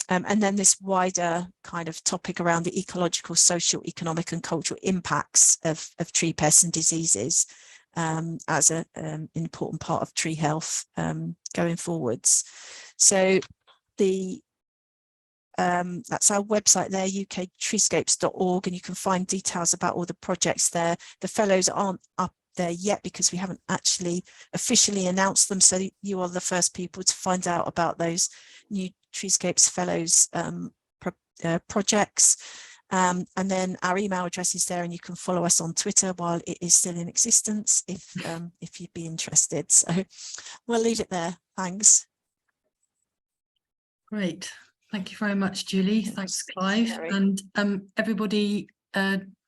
And then this wider kind of topic around the ecological, social, economic and cultural impacts of tree pests and diseases as an important part of tree health going forwards. So that's our website there, uktreescapes.org, and you can find details about all the projects there. The fellows aren't up there yet because we haven't actually officially announced them, so you are the first people to find out about those new Treescapes Fellows projects. And then our email address is there, and you can follow us on Twitter while it is still in existence if you'd be interested. So we'll leave it there. Thanks. Great. Thank you very much, Julie. Thanks, Clive. And everybody,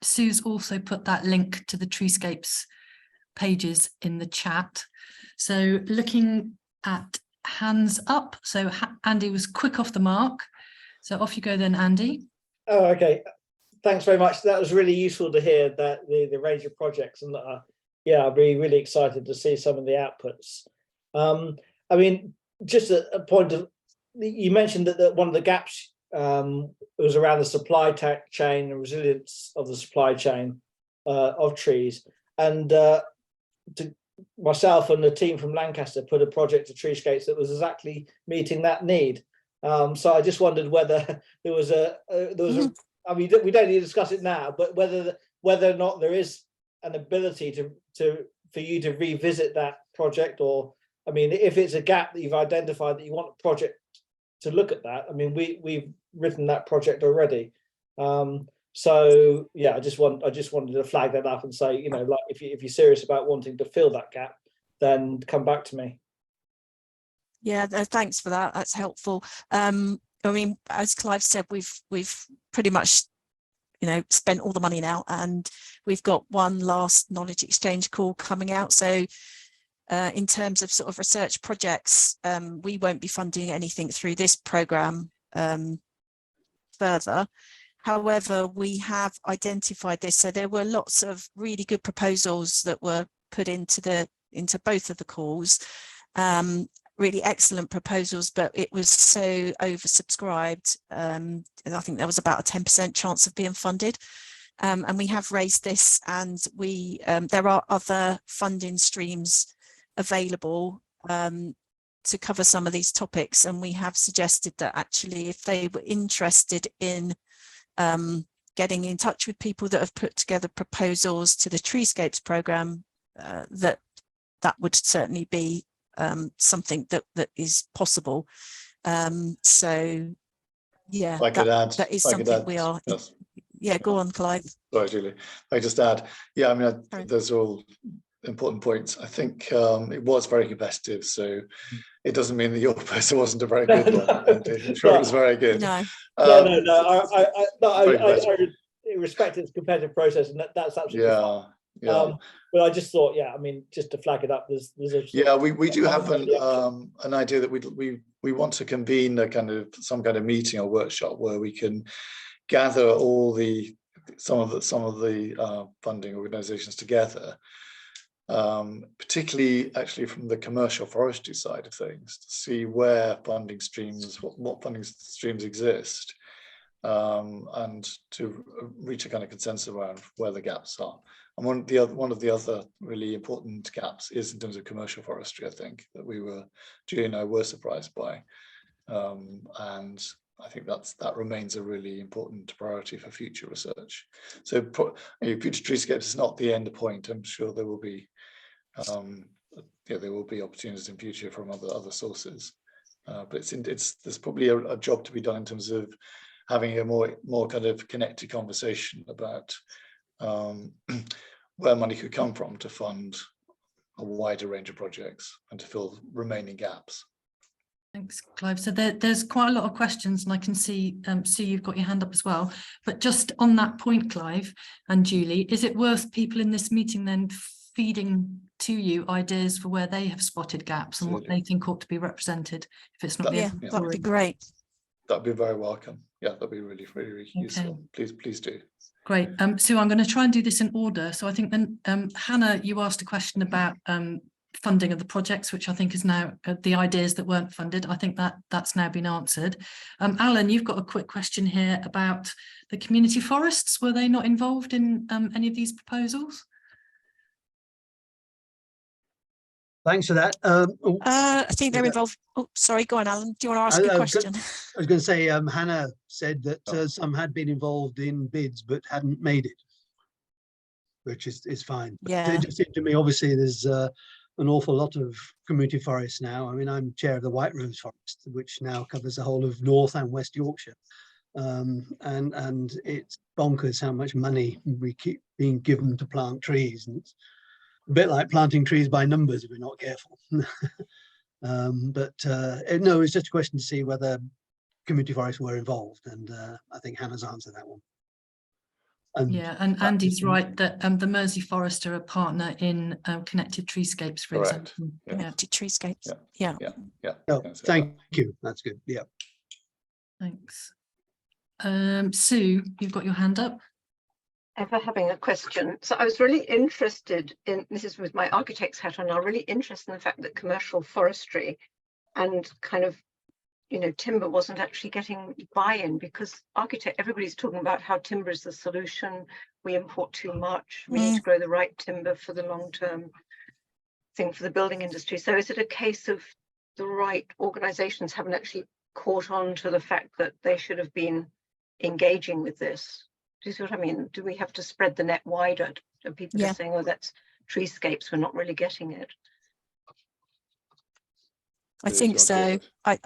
Sue's also put that link to the Treescapes pages in the chat. So looking at hands up, so Andy was quick off the mark. So off you go then, Andy. Oh, okay. Thanks very much. That was really useful to hear that the range of projects, and yeah, I'll be really excited to see some of the outputs. I mean, just a point of, you mentioned that one of the gaps was around the supply chain and resilience of the supply chain of trees. And myself and the team from Lancaster put a project to Treescapes that was exactly meeting that need. So I just wondered whether there was I mean, we don't need to discuss it now, but whether or not there is an ability for you to revisit that project, or I mean, if it's a gap that you've identified that you want a project to look at that. I mean, we've written that project already. So yeah, I just wanted to flag that up and say, you know, like if you're serious about wanting to fill that gap, then come back to me. Yeah, thanks for that. That's helpful. I mean, as Clive said, we've pretty much, you know, spent all the money now, and we've got one last knowledge exchange call coming out. So in terms of sort of research projects, we won't be funding anything through this programme further. However, we have identified this. So there were lots of really good proposals that were put into both of the calls. Really excellent proposals, but it was so oversubscribed. I think there was about a 10% chance of being funded. And we have raised this, and there are other funding streams available to cover some of these topics. And we have suggested that actually, if they were interested in getting in touch with people that have put together proposals to the Treescapes programme, that would certainly be something that is possible. So yeah, that is something we are. Yes. Yeah, go on, Clive. Sorry, Julie. I just add, yeah, I mean, those are all important points. I think it was very competitive, so it doesn't mean that your person wasn't a very good one. I'm sure it was very good. No, I respect its competitive process, and that's absolutely fine. Yeah. But I just thought, I mean, just to flag it up, there's we do have an idea that we want to convene some kind of meeting or workshop where we can gather some of the funding organisations together, particularly actually from the commercial forestry side of things, to see where funding streams, what funding streams exist, and to reach a kind of consensus around where the gaps are. And one of the other really important gaps is in terms of commercial forestry, I think, that Julie and I were surprised by. And I think that remains a really important priority for future research. So Future Treescapes is not the end point. I'm sure there will be opportunities in future from other sources. But there's probably a job to be done in terms of having a more kind of connected conversation about where money could come from to fund a wider range of projects and to fill remaining gaps. Thanks, Clive. So there's quite a lot of questions, and I can see Sue, you've got your hand up as well. But just on that point, Clive and Julie, is it worth people in this meeting then feeding to you ideas for where they have spotted gaps and what they think ought to be represented? If it's not, that would be great. That'd be very welcome. Yeah, that'd be really, really, really useful. Please do. Great. Sue, I'm going to try and do this in order. So I think then, Hannah, you asked a question about funding of the projects, which I think is now the ideas that weren't funded. I think that's now been answered. Alan, you've got a quick question here about the community forests. Were they not involved in any of these proposals? Thanks for that. I think they're involved. Oh, sorry, go on, Alan. Do you want to ask a question? I was going to say, Hannah said that some had been involved in bids but hadn't made it, which is fine. But it just seemed to me, obviously, there's an awful lot of community forests now. I mean, I'm chair of the White Rose Forest, which now covers the whole of North and West Yorkshire. And it's bonkers how much money we keep being given to plant trees. And it's a bit like planting trees by numbers if we're not careful. No, it's just a question to see whether community forests were involved. And I think Hannah's answered that one. And Andy's right that the Mersey Forest are a partner in Connected Treescapes, for example. Connected Treescapes. Yeah. Oh, thank you. That's good. Yeah. Thanks. Sue, you've got your hand up. Ever having a question. So I was really interested in, this is with my architect's hat on, I'm really interested in the fact that commercial forestry and kind of, timber wasn't actually getting buy-in, because everybody's talking about how timber is the solution. We import too much. We need to grow the right timber for the long-term thing for the building industry. So is it a case of the right organizations haven't actually caught on to the fact that they should have been engaging with this? Do you see what I mean? Do we have to spread the net wider? And people are saying, oh, that's Treescapes, we're not really getting it. I think so. I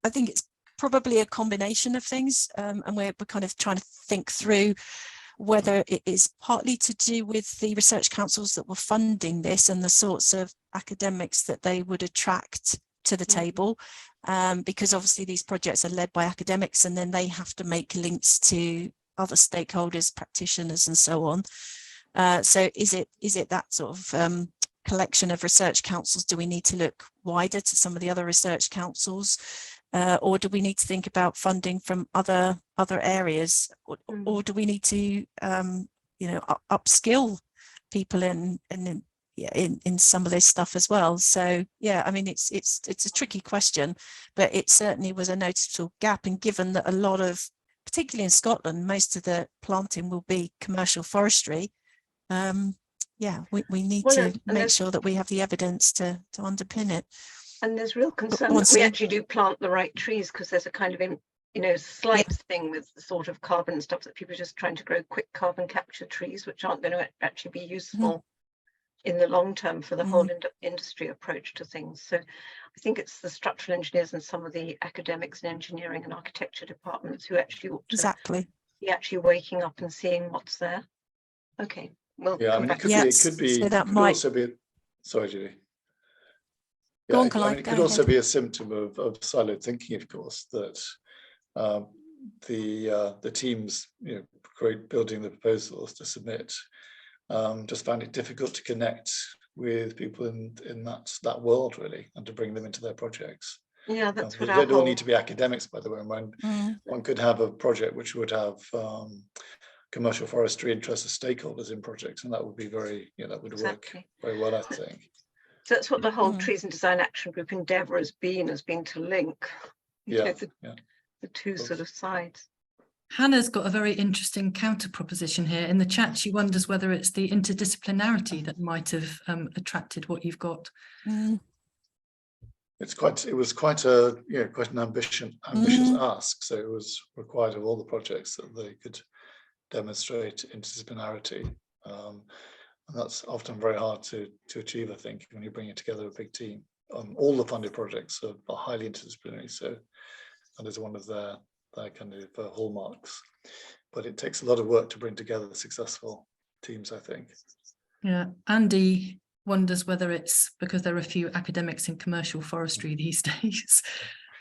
think it's probably a combination of things, and we're kind of trying to think through whether it is partly to do with the research councils that were funding this and the sorts of academics that they would attract to the table, because obviously these projects are led by academics, and then they have to make links to other stakeholders, practitioners, and so on. So is it that sort of collection of research councils? Do we need to look wider to some of the other research councils, or do we need to think about funding from other areas, or do we need to upskill people in some of this stuff as well. So yeah, I mean, it's a tricky question, but it certainly was a noticeable gap. And given that a lot of, particularly in Scotland, most of the planting will be commercial forestry, yeah, we need to make sure that we have the evidence to underpin it. And there's real concern that we actually do plant the right trees, because there's a kind of slight thing with the sort of carbon stuff that people are just trying to grow quick carbon capture trees, which aren't going to actually be useful in the long term for the whole industry approach to things. So I think it's the structural engineers and some of the academics and engineering and architecture departments who actually ought to be actually waking up and seeing what's there. Okay. Well, yeah, I mean, it could also be. Sorry, Julie. Yeah, it could also be a symptom of siloed thinking, of course, that the teams, building the proposals to submit, just found it difficult to connect with people in that world, really, and to bring them into their projects. Yeah, that's what they don't all need to be academics, by the way. One could have a project which would have commercial forestry interested stakeholders in projects, and that would be that would work very well, I think. So that's what the whole Trees and Design Action Group endeavour has been to link the two sort of sides. Hannah's got a very interesting counter proposition here. In the chat, she wonders whether it's the interdisciplinarity that might have attracted what you've got. It was quite an ambitious ask. So it was required of all the projects that they could demonstrate interdisciplinarity. And that's often very hard to achieve, I think, when you're bringing together a big team. All the funded projects are highly interdisciplinary, so that is one of their kind of hallmarks. But it takes a lot of work to bring together successful teams, I think. Yeah, Andy wonders whether it's because there are a few academics in commercial forestry these days.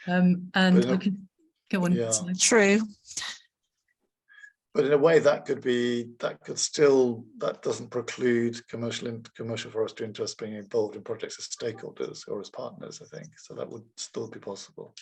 And we can go on. Yeah. True. But in a way, that doesn't preclude commercial forestry interests being involved in projects as stakeholders or as partners, I think. So that would still be possible.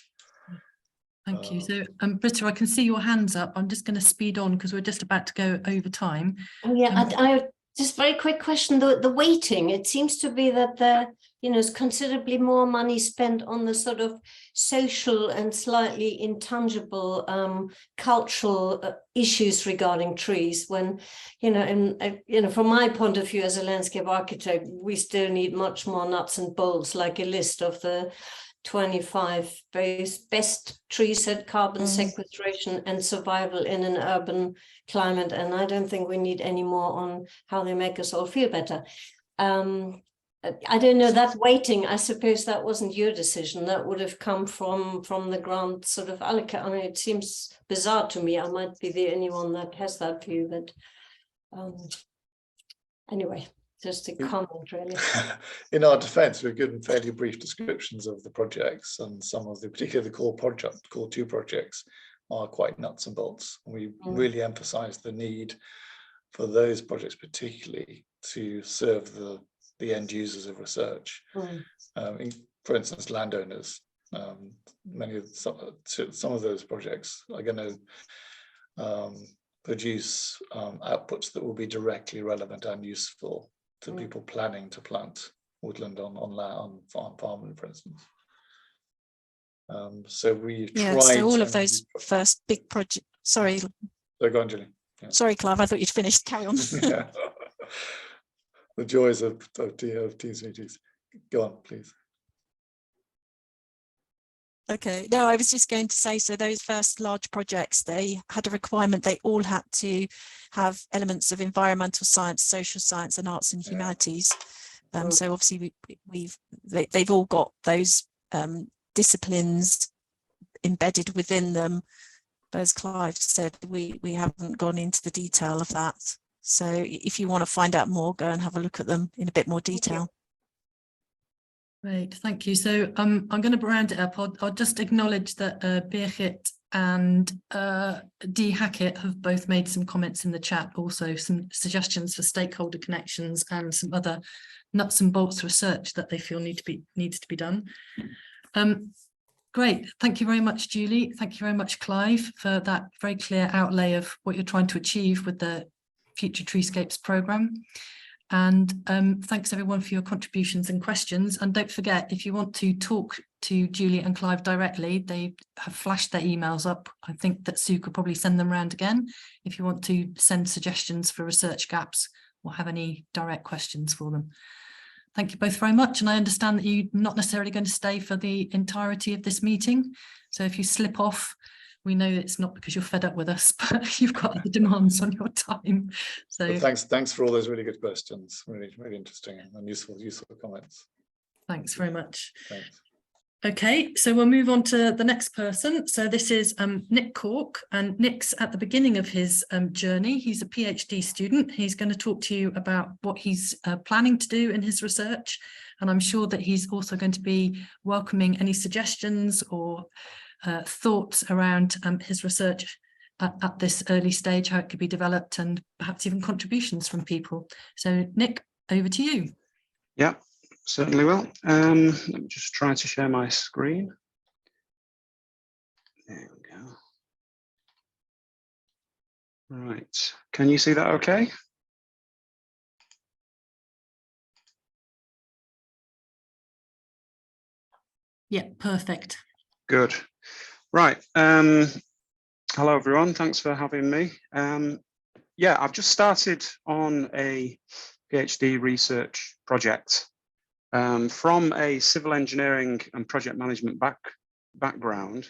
Thank you. So, Britta, I can see your hands up. I'm just going to speed on because we're just about to go over time. Yeah, I just very quick question. The weighting, it seems to be that there, is considerably more money spent on the sort of social and slightly intangible cultural issues regarding trees. When, from my point of view as a landscape architect, we still need much more nuts and bolts, like a list of the 25 best trees at carbon sequestration and survival in an urban climate. And I don't think we need any more on how they make us all feel better. I don't know, that weighting, I suppose that wasn't your decision. That would have come from the grant sort of allocate. I mean, it seems bizarre to me. I might be the only one that has that view, but anyway. Just a comment, really. In our defence, we've given fairly brief descriptions of the projects, and some of the, particularly the core two projects, are quite nuts and bolts. And we really emphasise the need for those projects, particularly, to serve the end users of research. For instance, landowners. Some of those projects are going to produce outputs that will be directly relevant and useful to people planning to plant woodland on farmland, for instance. So we've tried. So all of those first big projects. Sorry. So go on, Julie. Yeah. Sorry, Clive. I thought you'd finished. Carry on. Yeah. The joys of Teams meetings. Go on, please. Okay, no, I was just going to say, so those first large projects, they had a requirement, they all had to have elements of environmental science, social science and arts and humanities. So obviously they've all got those disciplines embedded within them. But as Clive said, we haven't gone into the detail of that. So if you want to find out more, go and have a look at them in a bit more detail. Great, thank you. So I'm going to round it up. I'll just acknowledge that Birgit and Dee Hackett have both made some comments in the chat, also some suggestions for stakeholder connections and some other nuts and bolts research that they feel needs to be done. Great, thank you very much, Julie. Thank you very much, Clive, for that very clear outlay of what you're trying to achieve with the Future Treescapes programme. And thanks everyone for your contributions and questions. And don't forget, if you want to talk to Julie and Clive directly, they have flashed their emails up. I think that Sue could probably send them around again if you want to send suggestions for research gaps or have any direct questions for them. Thank you both very much. And I understand that you're not necessarily going to stay for the entirety of this meeting. So if you slip off, we know it's not because you're fed up with us, but you've got other demands on your time. So well, thanks for all those really good questions. Really interesting and useful comments. Thanks very much. Thanks. Okay, so we'll move on to the next person. So this is Nick Cork, and Nick's at the beginning of his journey. He's a PhD student. He's going to talk to you about what he's planning to do in his research. And I'm sure that he's also going to be welcoming any suggestions or thoughts around his research at this early stage, how it could be developed, and perhaps even contributions from people. So Nick, over to you. Yeah, certainly will. Let me just try to share my screen. There we go. Right, can you see that okay? Yeah, perfect. Good. Right. Hello, everyone. Thanks for having me. Yeah, I've just started on a PhD research project from a civil engineering and project management background.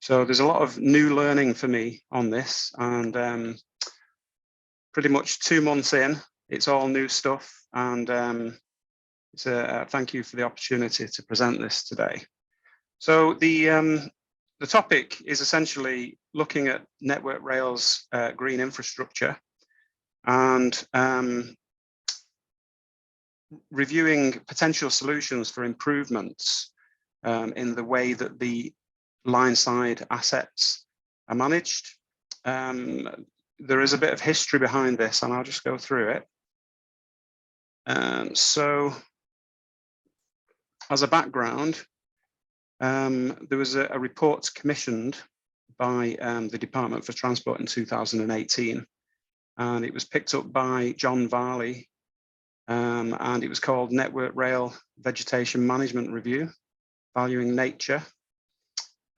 So there's a lot of new learning for me on this, and pretty much 2 months in, it's all new stuff. And it's thank you for the opportunity to present this today. So the topic is essentially looking at Network Rail's green infrastructure and reviewing potential solutions for improvements in the way that the line-side assets are managed. There is a bit of history behind this, and I'll just go through it. So, as a background, there was a report commissioned by the Department for Transport in 2018, and it was picked up by John Varley, and it was called Network Rail Vegetation Management Review, Valuing Nature.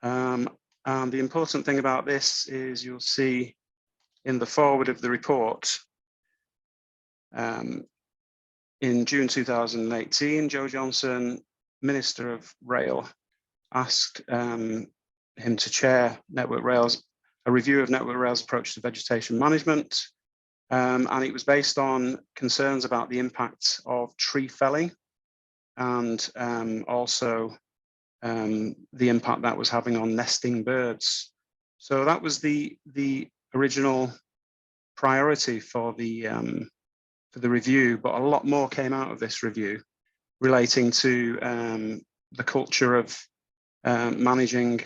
And the important thing about this is you'll see in the foreword of the report, in June 2018, Joe Johnson, Minister of Rail, asked him to chair a review of Network Rail's approach to vegetation management. And it was based on concerns about the impact of tree felling and also the impact that was having on nesting birds. So that was the original priority for the review, but a lot more came out of this review relating to the culture of managing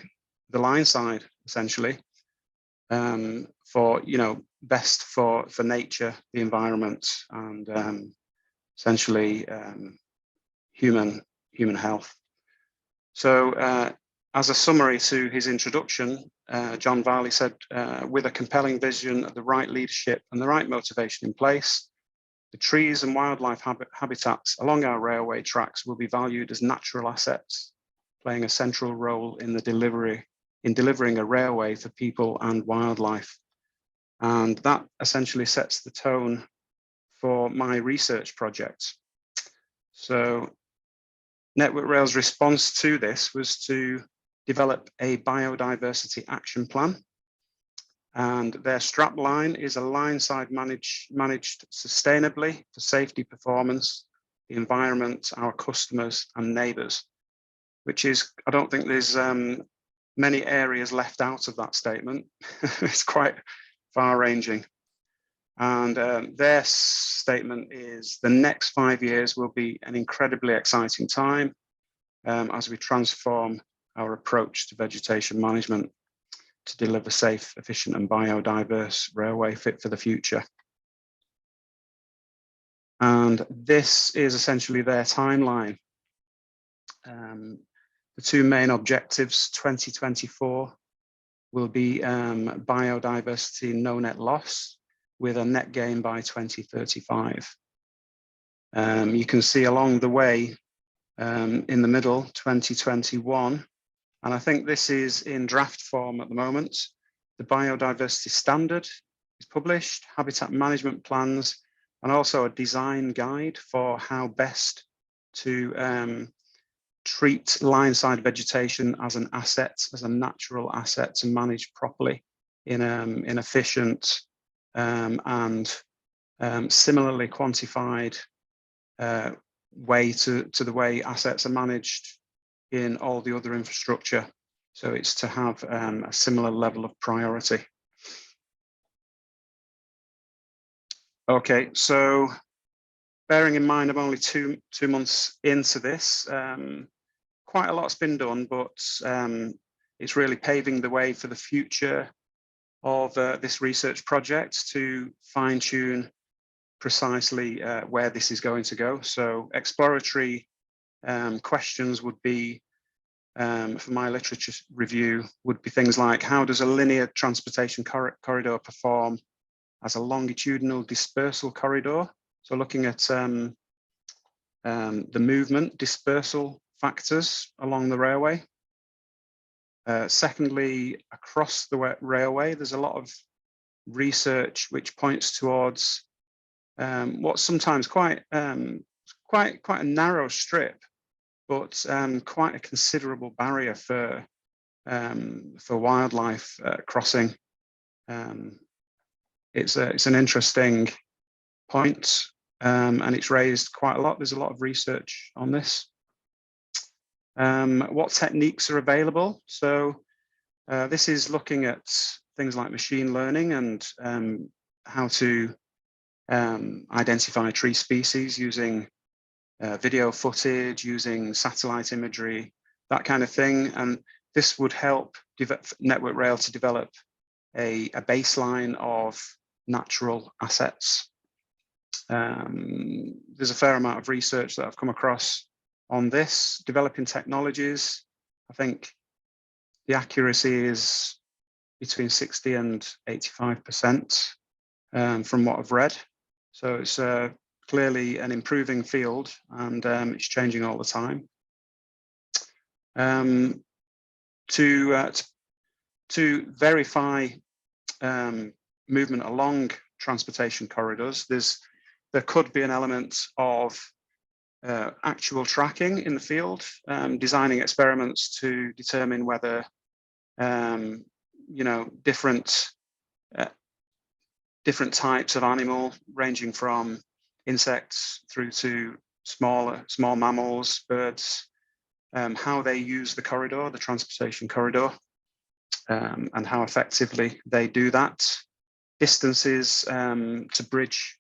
the line side, essentially, for, best for nature, the environment, and essentially human health. So as a summary to his introduction, John Varley said, with a compelling vision of the right leadership and the right motivation in place, the trees and wildlife habitats along our railway tracks will be valued as natural assets, playing a central role in delivering a railway for people and wildlife. And that essentially sets the tone for my research project. So Network Rail's response to this was to develop a biodiversity action plan. And their strapline is a line side managed sustainably for safety, performance, the environment, our customers and neighbours, which is, I don't think there's many areas left out of that statement. It's quite far ranging. And their statement is the next 5 years will be an incredibly exciting time as we transform our approach to vegetation management to deliver safe, efficient and biodiverse railway fit for the future. And this is essentially their timeline. The two main objectives, 2024, will be biodiversity no net loss with a net gain by 2035. You can see along the way in the middle, 2021, and I think this is in draft form at the moment. The biodiversity standard is published, habitat management plans, and also a design guide for how best to treat line-side vegetation as an asset, as a natural asset to manage properly in an efficient and similarly quantified way to the way assets are managed in all the other infrastructure. So it's to have a similar level of priority. Okay, so bearing in mind I'm only two months into this, quite a lot's been done, but it's really paving the way for the future of this research project to fine-tune precisely where this is going to go. So exploratory questions would be, for my literature review, would be things like, how does a linear transportation corridor perform as a longitudinal dispersal corridor? So looking at the movement dispersal factors along the railway. Secondly, across the railway, there's a lot of research which points towards what's sometimes quite a narrow strip, but quite a considerable barrier for wildlife crossing. It's an interesting point, and it's raised quite a lot. There's a lot of research on this. What techniques are available? So this is looking at things like machine learning and how to identify tree species using video footage, using satellite imagery, that kind of thing. And this would help Network Rail to develop a baseline of natural assets. There's a fair amount of research that I've come across on this, developing technologies. I think the accuracy is between 60 and 85% from what I've read. So it's clearly an improving field, and it's changing all the time. To verify movement along transportation corridors, there could be an element of actual tracking in the field, designing experiments to determine whether different types of animal, ranging from insects through to small mammals, birds, how they use the corridor, the transportation corridor, and how effectively they do that. Distances to bridge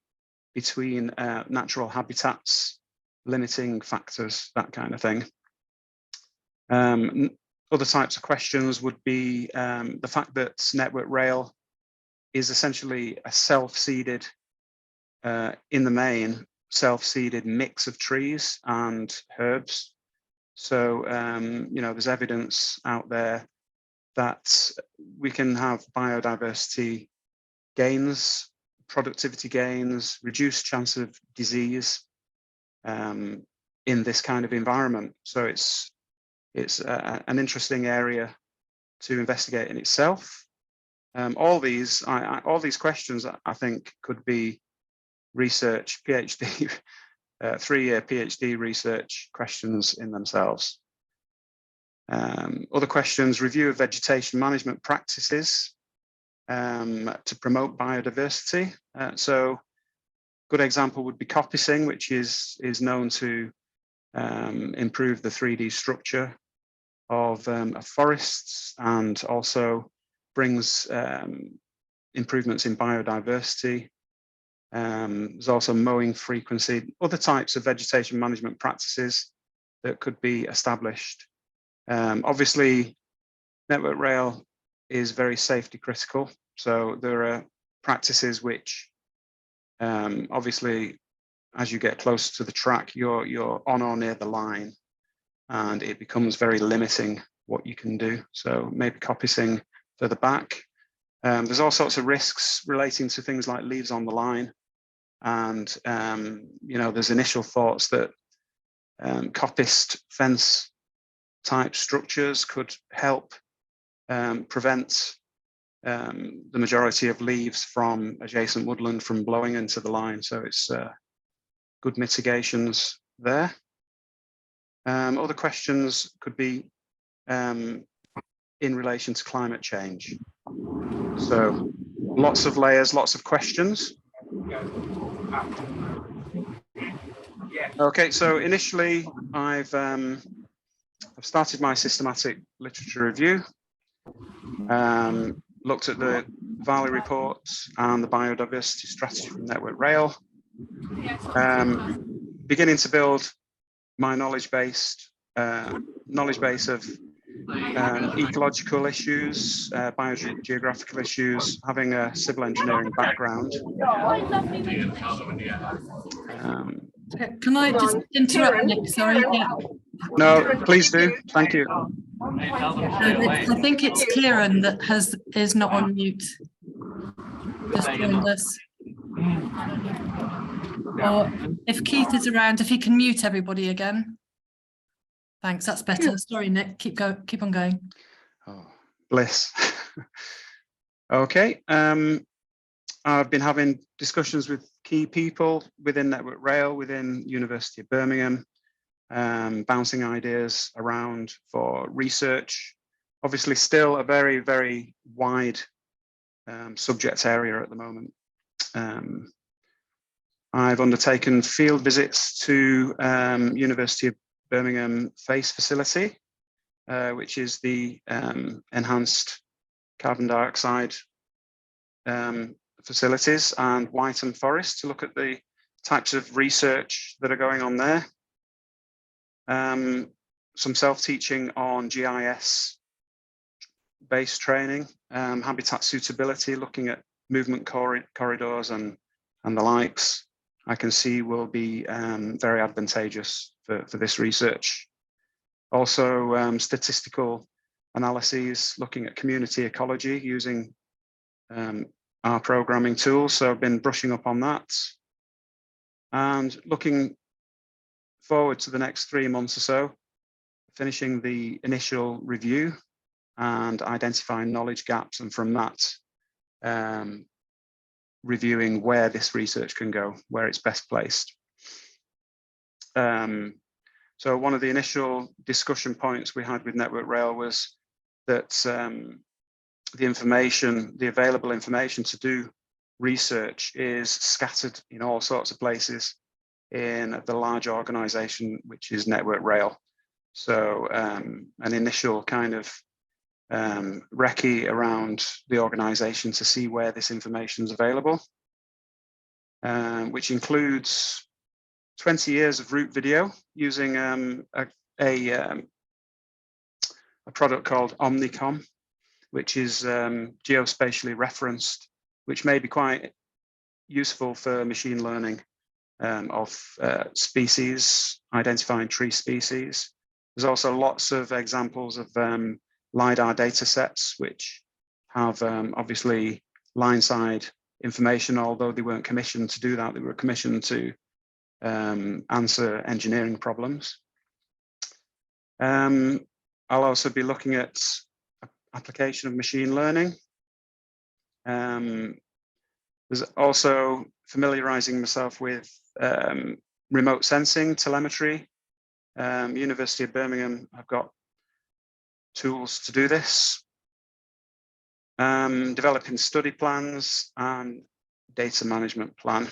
between natural habitats, limiting factors, that kind of thing. Other types of questions would be the fact that Network Rail is essentially a self-seeded, in the main, self-seeded mix of trees and herbs. So, there's evidence out there that we can have biodiversity gains, productivity gains, reduced chance of disease in this kind of environment. So it's an interesting area to investigate in itself. All these questions, I think, could be research, PhD, 3-year PhD research questions in themselves. Other questions: review of vegetation management practices to promote biodiversity. So, good example would be coppicing, which is known to improve the 3D structure of forests, and also brings improvements in biodiversity. There's also mowing frequency, other types of vegetation management practices that could be established. Obviously, Network Rail is very safety critical, so there are practices which obviously, as you get closer to the track, you're on or near the line, and it becomes very limiting what you can do. So maybe coppicing further back. There's all sorts of risks relating to things like leaves on the line. And, you know, there's initial thoughts that coppiced fence type structures could help prevent the majority of leaves from adjacent woodland from blowing into the line. So it's good mitigations there. Other questions could be in relation to climate change. So lots of layers, lots of questions. Okay, so initially I've started my systematic literature review, looked at the Valley reports and the biodiversity strategy from Network Rail, beginning to build my knowledge base of ecological issues, biogeographical issues, having a civil engineering background. Can I just interrupt, Nick? Sorry. Yeah. No, please do. Thank you. I think it's Kieran that is not on mute. Just joined us. Or if Keith is around, if he can mute everybody again. Thanks, that's better. Sorry, Nick. Keep on going. Oh, bliss. Okay. I've been having discussions with key people within Network Rail, within University of Birmingham, bouncing ideas around for research. Obviously, still a very, very wide subject area at the moment. I've undertaken field visits to University of Birmingham FACE facility, which is the enhanced carbon dioxide facilities, and Whiteham Forest to look at the types of research that are going on there. Some self-teaching on GIS-based training, habitat suitability, looking at movement corridors and the likes, I can see will be very advantageous for this research. Also, statistical analyses, looking at community ecology using our programming tools. So I've been brushing up on that and looking forward to the next 3 months or so, finishing the initial review and identifying knowledge gaps, and from that, reviewing where this research can go, where it's best placed. So one of the initial discussion points we had with Network Rail was that the available information to do research is scattered in all sorts of places in the large organization, which is Network Rail. So an initial kind of recce around the organization to see where this information is available, which includes 20 years of route video using a product called Omnicom, which is geospatially referenced, which may be quite useful for machine learning of species, identifying tree species. There's also lots of examples of LiDAR data sets, which have obviously line side information, although they weren't commissioned to do that. They were commissioned to answer engineering problems. I'll also be looking at application of machine learning. There's also familiarizing myself with remote sensing, telemetry. University of Birmingham have got tools to do this. Developing study plans and data management plan,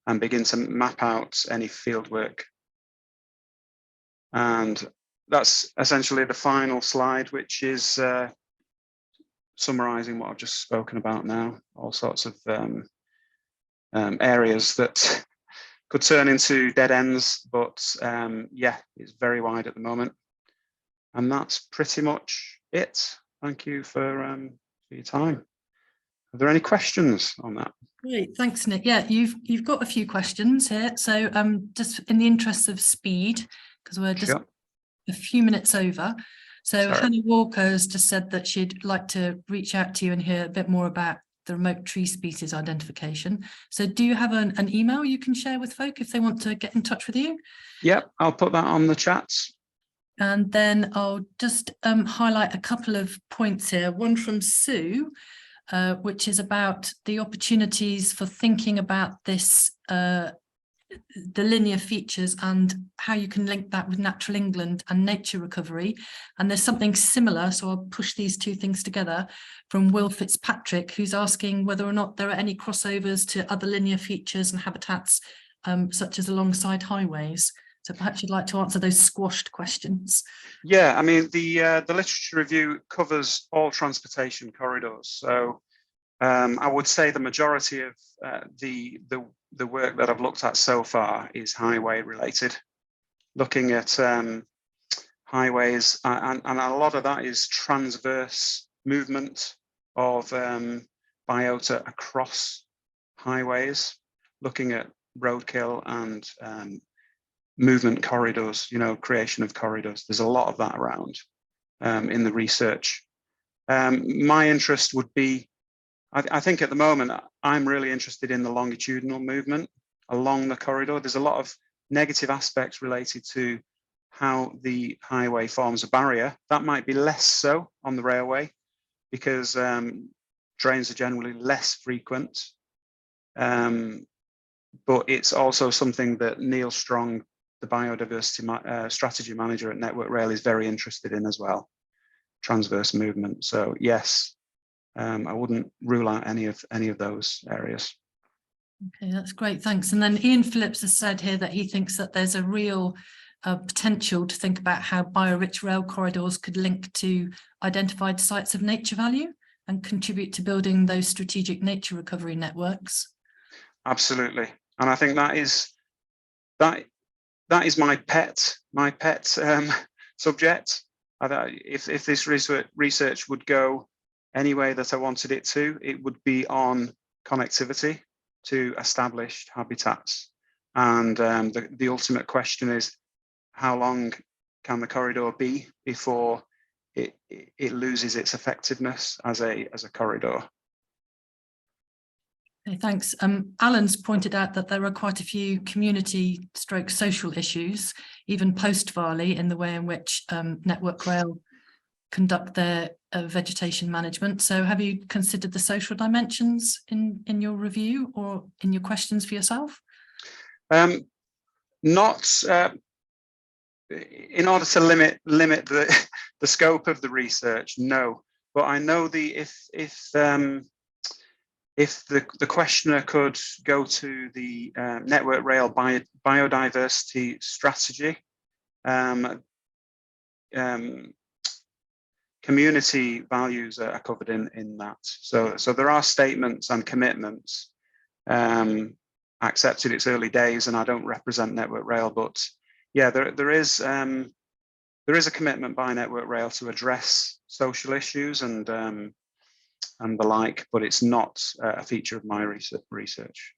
and begin to map out any field work. And that's essentially the final slide, which is summarizing what I've just spoken about now, all sorts of areas that could turn into dead ends, but yeah, it's very wide at the moment. And that's pretty much it. Thank you for your time. Are there any questions on that? Great, thanks, Nick. Yeah, you've got a few questions here. So just in the interest of speed, because we're just a few minutes over. So Hannah Walker has just said that she'd like to reach out to you and hear a bit more about the remote tree species identification. So do you have an email you can share with folk if they want to get in touch with you? Yep, I'll put that on the chat. And then I'll just highlight a couple of points here. One from Sue, which is about the opportunities for thinking about this, the linear features and how you can link that with Natural England and nature recovery. And there's something similar, so I'll push these two things together, from Will Fitzpatrick, who's asking whether or not there are any crossovers to other linear features and habitats, such as alongside highways. So perhaps you'd like to answer those squashed questions. Yeah, I mean, the literature review covers all transportation corridors. So I would say the majority of the work that I've looked at so far is highway related, looking at highways, and a lot of that is transverse movement of biota across highways, looking at roadkill and movement corridors, you know, creation of corridors. There's a lot of that around in the research. My interest would be, I think at the moment, I'm really interested in the longitudinal movement along the corridor. There's a lot of negative aspects related to how the highway forms a barrier. That might be less so on the railway because drains are generally less frequent. But it's also something that Neil Strong, the biodiversity strategy manager at Network Rail, is very interested in as well, transverse movement. So yes, I wouldn't rule out any of those areas. Okay, that's great, thanks. And then Ian Phillips has said here that he thinks that there's a real potential to think about how biorich rail corridors could link to identified sites of nature value and contribute to building those strategic nature recovery networks. Absolutely, and I think that is my pet subject. If this research would go any way that I wanted it to, it would be on connectivity to established habitats. And the ultimate question is, how long can the corridor be before it loses its effectiveness as a corridor? Okay, thanks. Alan's pointed out that there are quite a few community stroke social issues, even post-Varley, in the way in which Network Rail conduct their vegetation management. So have you considered the social dimensions in your review or in your questions for yourself? Not in order to limit the scope of the research, no. But I know if the questioner could go to the Network Rail biodiversity strategy, community values are covered in that. So there are statements and commitments. Accepted it's early days and I don't represent Network Rail, but yeah, there is a commitment by Network Rail to address social issues and the like, but it's not a feature of my research.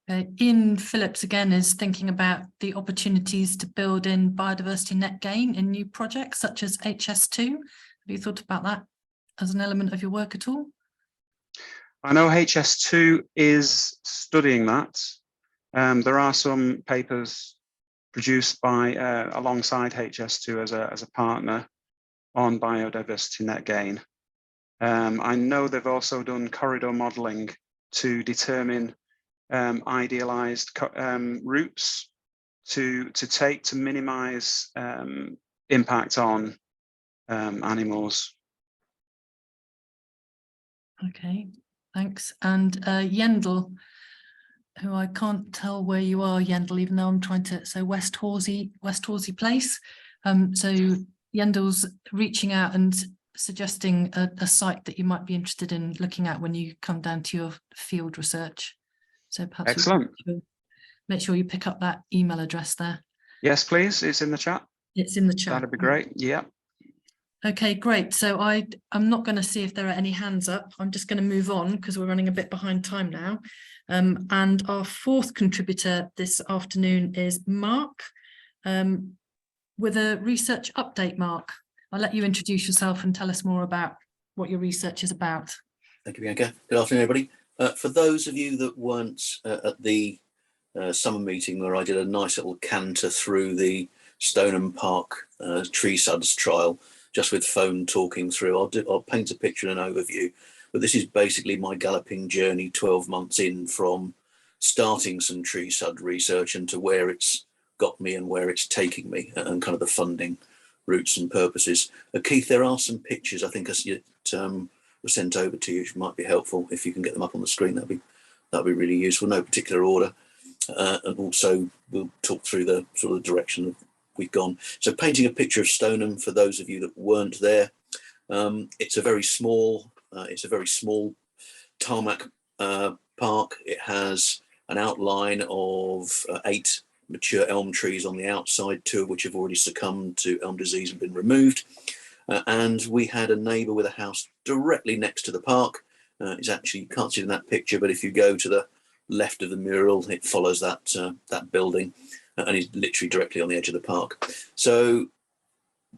Ian Phillips again is thinking about the opportunities to build in biodiversity net gain in new projects such as HS2. Have you thought about that as an element of your work at all? I know HS2 is studying that. There are some papers produced by alongside HS2 as a partner on biodiversity net gain. I know they've also done corridor modelling to determine idealised routes to take to minimise impact on animals. Okay, thanks. And Yendel, who I can't tell where you are, Yendel, even though I'm trying to, so West Horsey Place. So Yendel's reaching out and suggesting a site that you might be interested in looking at when you come down to your field research. So perhaps excellent. Make sure you pick up that email address there. Yes, please. It's in the chat. It's in the chat. That'd be great. Yeah. Okay, great. So I'm not going to see if there are any hands up. I'm just going to move on because we're running a bit behind time now. And our fourth contributor this afternoon is Mark with a research update. Mark, I'll let you introduce yourself and tell us more about what your research is about. Thank you, Bianca. Good afternoon, everybody. For those of you that weren't at the summer meeting where I did a nice little canter through the Stoneham Park tree suds trial, just with phone talking through, I'll paint a picture and an overview. But this is basically my galloping journey 12 months in from starting some tree sud research and to where it's got me and where it's taking me and kind of the funding routes and purposes. Keith, there are some pictures I think were sent over to you, which might be helpful. If you can get them up on the screen, that'd be really useful. No particular order. And also we'll talk through the sort of direction that we've gone. So painting a picture of Stoneham for those of you that weren't there. It's a very small tarmac park. It has an outline of 8 mature elm trees on the outside, 2 of which have already succumbed to elm disease and been removed. And we had a neighbour with a house directly next to the park. It's actually, you can't see it in that picture, but if you go to the left of the mural, it follows that building and is literally directly on the edge of the park. So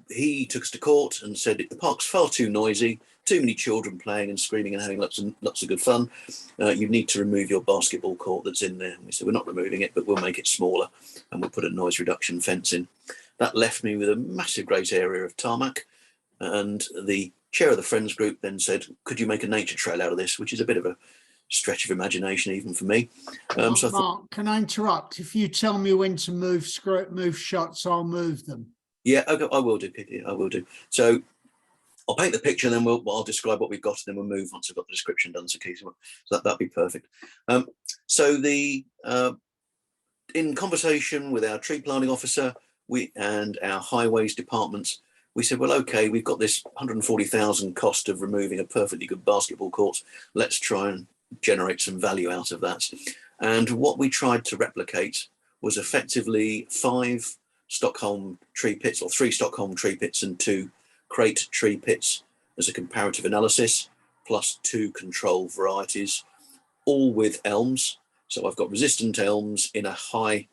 he took us to court and said the park's far too noisy, too many children playing and screaming and having lots of good fun. You need to remove your basketball court that's in there. And we said, we're not removing it, but we'll make it smaller and we'll put a noise reduction fence in. That left me with a massive great area of tarmac. And the chair of the Friends group then said, could you make a nature trail out of this? Which is a bit of a stretch of imagination even for me. So Mark, can I interrupt? If you tell me when to move shots, I'll move them. Yeah, okay, I will do, Kitty. I will do. So I'll paint the picture and then I'll describe what we've got and then we'll move once I've got the description done. So, Keith, so that'd be perfect. So in conversation with our tree planting officer and our highways departments, we said, well, okay, we've got this 140,000 cost of removing a perfectly good basketball court. Let's try and generate some value out of that. And what we tried to replicate was effectively 5 Stockholm tree pits, or 3 Stockholm tree pits and 2 crate tree pits as a comparative analysis, plus 2 control varieties, all with elms. So I've got resistant elms in a high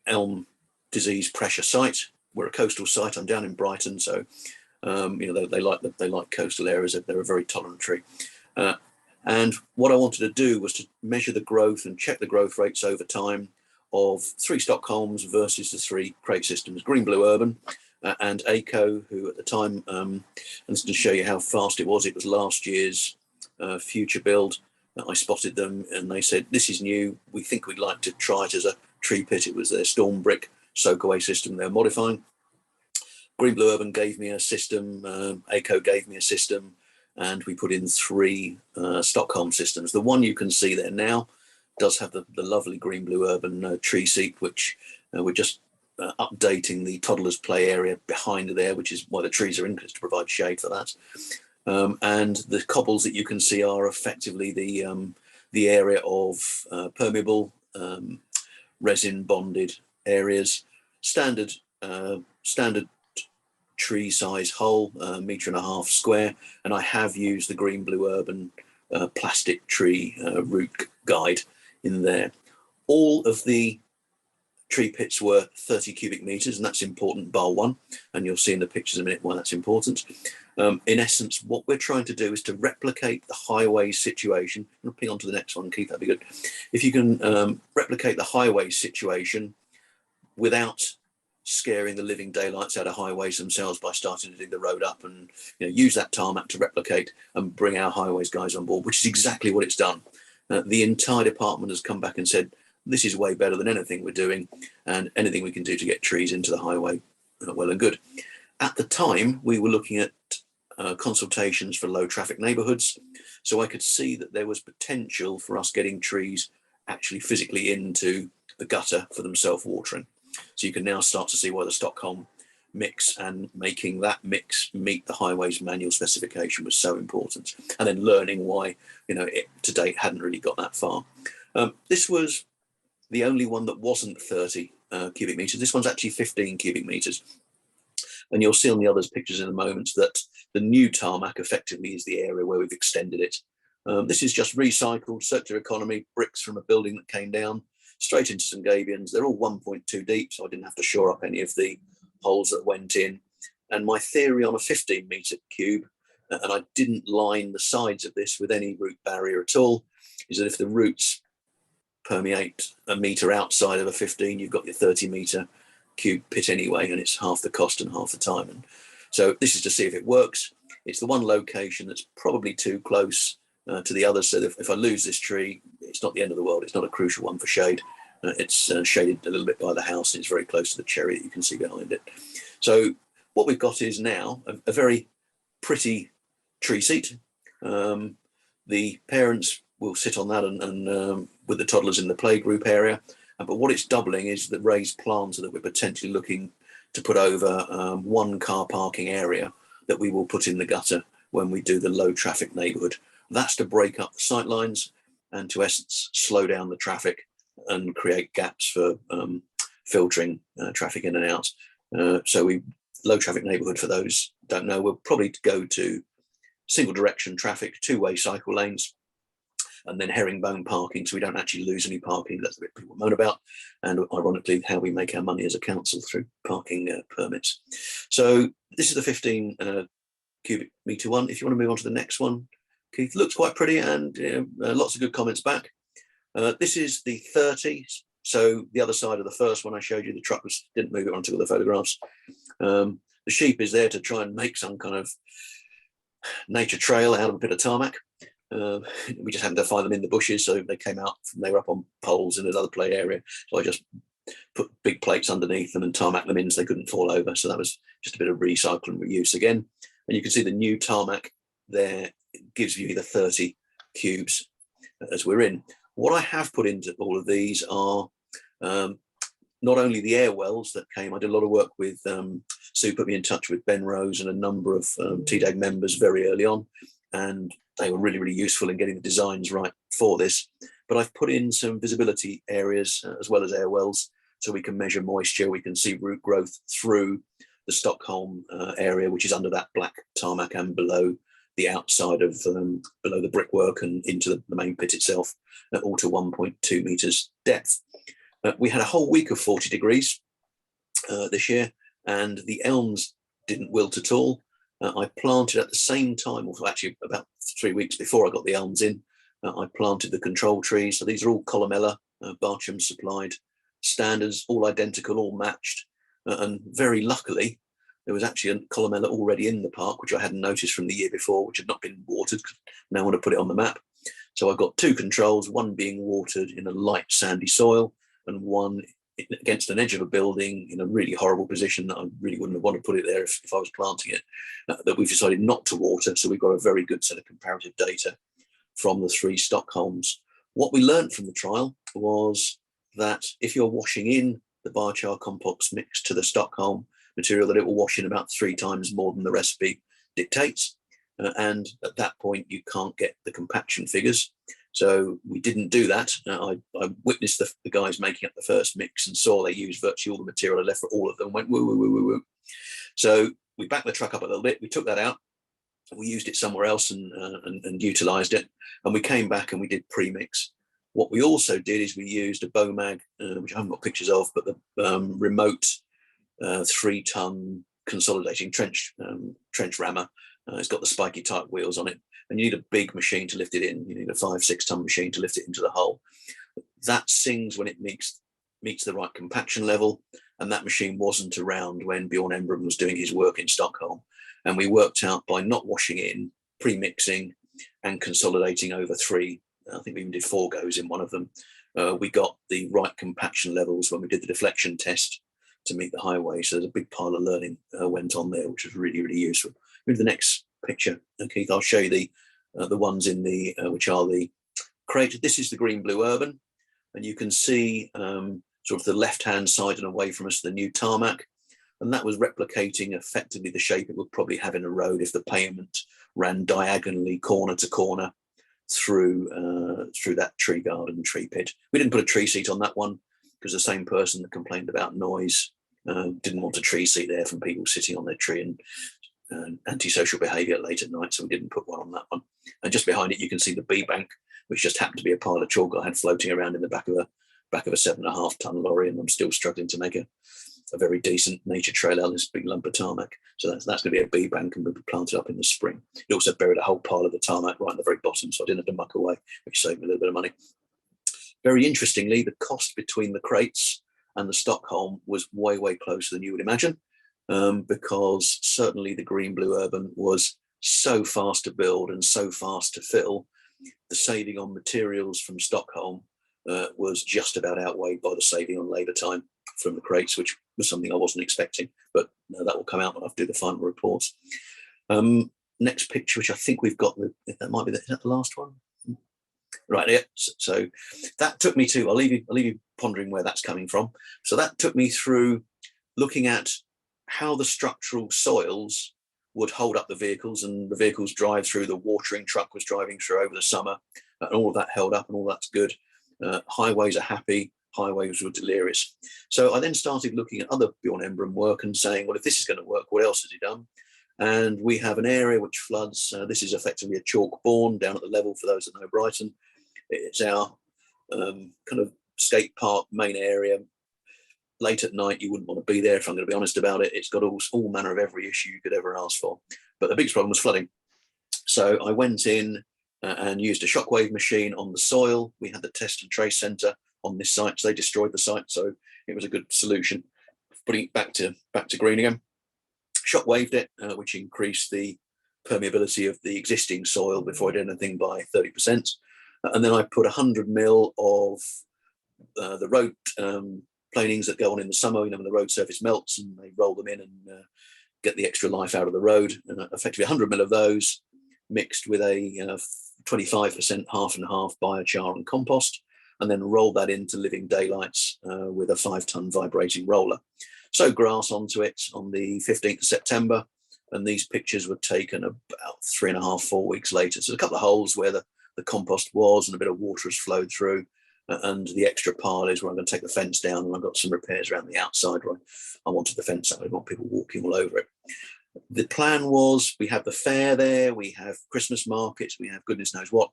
elm disease pressure site. We're a coastal site. I'm down in Brighton, so they like coastal areas. They're a very tolerant tree. And what I wanted to do was to measure the growth and check the growth rates over time of 3 Stockholms versus the 3 crate systems, Green Blue Urban and ACO, who at the time, and to show you how fast it was last year's future build. I spotted them and they said, this is new. We think we'd like to try it as a tree pit. It was their storm brick soak away system they're modifying. Green Blue Urban gave me a system, ACO gave me a system, and we put in 3 Stockholm systems. The one you can see there now does have the lovely Green Blue Urban tree seat, which we're just updating the toddler's play area behind there, which is why the trees are in, to provide shade for that. And the cobbles that you can see are effectively the area of permeable resin bonded areas, standard tree size hole, 1.5 meters square, and I have used the Green Blue Urban plastic tree root guide in there. All of the tree pits were 30 cubic meters, and that's important, bar 1, and you'll see in the pictures in a minute why that's important. In essence, what we're trying to do is to replicate the highway situation. I'll ping on to the next one, Keith, that'd be good. If you can replicate the highway situation without scaring the living daylights out of highways themselves by starting to dig the road up, and use that tarmac to replicate and bring our highways guys on board, which is exactly what it's done. The entire department has come back and said, this is way better than anything we're doing, and anything we can do to get trees into the highway, well and good. At the time, we were looking at consultations for low traffic neighbourhoods, so I could see that there was potential for us getting trees actually physically into the gutter for them self-watering. So you can now start to see why the Stockholm mix and making that mix meet the highways manual specification was so important, and then learning why it to date hadn't really got that far. This was the only one that wasn't 30 cubic meters. This one's actually 15 cubic meters, and you'll see on the others pictures in a moment that the new tarmac effectively is the area where we've extended it. This is just recycled circular economy bricks from a building that came down straight into some gabions. They're all 1.2 deep, so I didn't have to shore up any of the holes that went in. And my theory on a 15 meter cube and I didn't line the sides of this with any root barrier at all, is that if the roots permeate a metre outside of a 15, you've got your 30-metre cube pit anyway, and it's half the cost and half the time. And so this is to see if it works. It's the one location that's probably too close to the others, so that if I lose this tree, it's not the end of the world. It's not a crucial one for shade. It's shaded a little bit by the house, and it's very close to the cherry that you can see behind it. So what we've got is now a very pretty tree seat. The parents will sit on that and with the toddlers in the playgroup area. But what it's doubling is the raised planter that we're potentially looking to put over one car parking area that we will put in the gutter when we do the low traffic neighbourhood. That's to break up the sight lines and to essence slow down the traffic and create gaps for filtering traffic in and out. So we low traffic neighbourhood, for those who don't know, we'll probably go to single direction traffic, two-way cycle lanes, and then herringbone parking, so we don't actually lose any parking. That's the bit people moan about, and ironically how we make our money as a council through parking permits. So this is the 15 cubic metre one. If you want to move on to the next one, Keith, looks quite pretty, and lots of good comments back. This is the 30. So the other side of the first one I showed you, the truck didn't move it when I took all the photographs. The sheep is there to try and make some kind of nature trail out of a bit of tarmac. We just happened to find them in the bushes, so they came out, they were up on poles in another play area. So I just put big plates underneath them and tarmac them in so they couldn't fall over. So that was just a bit of recycle and reuse again. And you can see the new tarmac there. It gives you the 30 cubes as we're in. What I have put into all of these are not only the air wells that came. I did a lot of work with Sue put me in touch with Ben Rose and a number of TDAG members very early on, and they were really, really useful in getting the designs right for this. But I've put in some visibility areas as well as air wells, so we can measure moisture. We can see root growth through the Stockholm area, which is under that black tarmac and below the outside of below the brickwork and into the main pit itself, all to 1.2 meters depth. We had a whole week of 40 degrees this year, and the elms didn't wilt at all. I planted at the same time, or actually about 3 weeks before I got the elms in, I planted the control trees. So these are all columella, Barcham supplied standards, all identical, all matched. And very luckily, there was actually a columella already in the park, which I hadn't noticed from the year before, which had not been watered. Now I want to put it on the map. So I've got two controls, one being watered in a light sandy soil and one against an edge of a building in a really horrible position that I really wouldn't have wanted to put it there if I was planting it, that we've decided not to water. So we've got a very good set of comparative data from the 3 Stockholms. What we learned from the trial was that if you're washing in the biochar compost mix to the Stockholm material, that it will wash in about 3 times more than the recipe dictates. And at that point, you can't get the compaction figures. So we didn't do that. I witnessed the guys making up the first mix and saw they used virtually all the material I left for all of them, went woo, woo, woo, woo, woo. So we backed the truck up a little bit. We took that out. We used it somewhere else and utilised it. And we came back and we did pre-mix. What we also did is we used a BOMAG, which I haven't got pictures of, but the remote 3-ton consolidating trench rammer. It's got the spiky type wheels on it, and you need a big machine to lift it in. You need a 5-6 ton machine to lift it into the hole. That sings when it meets the right compaction level, and that machine wasn't around when Bjorn Embrum was doing his work in Stockholm. And we worked out by not washing in, pre-mixing and consolidating over 3, I think we even did 4 goes in one of them, we got the right compaction levels when we did the deflection test to meet the highway. So there's a big pile of learning went on there, which was really, really useful. Move to the next picture, Keith. I'll show you the ones in the which are the crate. This is the green blue urban, and you can see sort of the left hand side and away from us the new tarmac, and that was replicating effectively the shape it would probably have in a road if the pavement ran diagonally corner to corner through that tree garden, tree pit. We didn't put a tree seat on that one because the same person that complained about noise didn't want a tree seat there from people sitting on their tree and antisocial behaviour late at night, so we didn't put one on that one. And just behind it you can see the B bank, which just happened to be a pile of chalk I had floating around in the back of a 7.5 ton lorry, and I'm still struggling to make a very decent nature trail on this big lump of tarmac. So that's going to be a bee bank and will be planted up in the spring. It also buried a whole pile of the tarmac right in the very bottom, so I didn't have to muck away, which saved me a little bit of money. Very interestingly, the cost between the crates and the Stockholm was way, way closer than you would imagine, because certainly the green blue urban was so fast to build and so fast to fill. The saving on materials from Stockholm was just about outweighed by the saving on labour time from the crates, which was something I wasn't expecting, but that will come out when I do the final reports. Next picture, which I think we've got, that might be is that the last one? Right, yeah. So that took me to, I'll leave you pondering where that's coming from. So that took me through looking at how the structural soils would hold up the vehicles, and the vehicles drive through. The watering truck was driving through over the summer, and all of that held up, and all that's good. Highways are happy, highways were delirious. So I then started looking at other Bjorn Embrun work and saying, well, if this is going to work, what else has he done? And we have an area which floods. This is effectively a chalk bourne down at the level for those that know Brighton. It's our kind of skate park main area. Late at night, you wouldn't want to be there, if I'm going to be honest about it. It's got all manner of every issue you could ever ask for. But the biggest problem was flooding. So I went in and used a shockwave machine on the soil. We had the test and trace centre on this site, so they destroyed the site. So it was a good solution. Putting it back to green again. Shockwaved it, which increased the permeability of the existing soil before I did anything by 30%. And then I put 100 mil of the road planings that go on in the summer, when the road surface melts and they roll them in and get the extra life out of the road. And effectively 100 mil of those mixed with a 25% half and half biochar and compost, and then roll that into living daylights with a 5-ton vibrating roller. So grass onto it on the 15th of September, and these pictures were taken about 3.5, 4 weeks later. So there's a couple of holes where the compost was and a bit of water has flowed through, and the extra pile is where I'm going to take the fence down, and I've got some repairs around the outside where I wanted the fence up. I didn't want people walking all over it. The plan was, we have the fair there, we have Christmas markets, we have goodness knows what.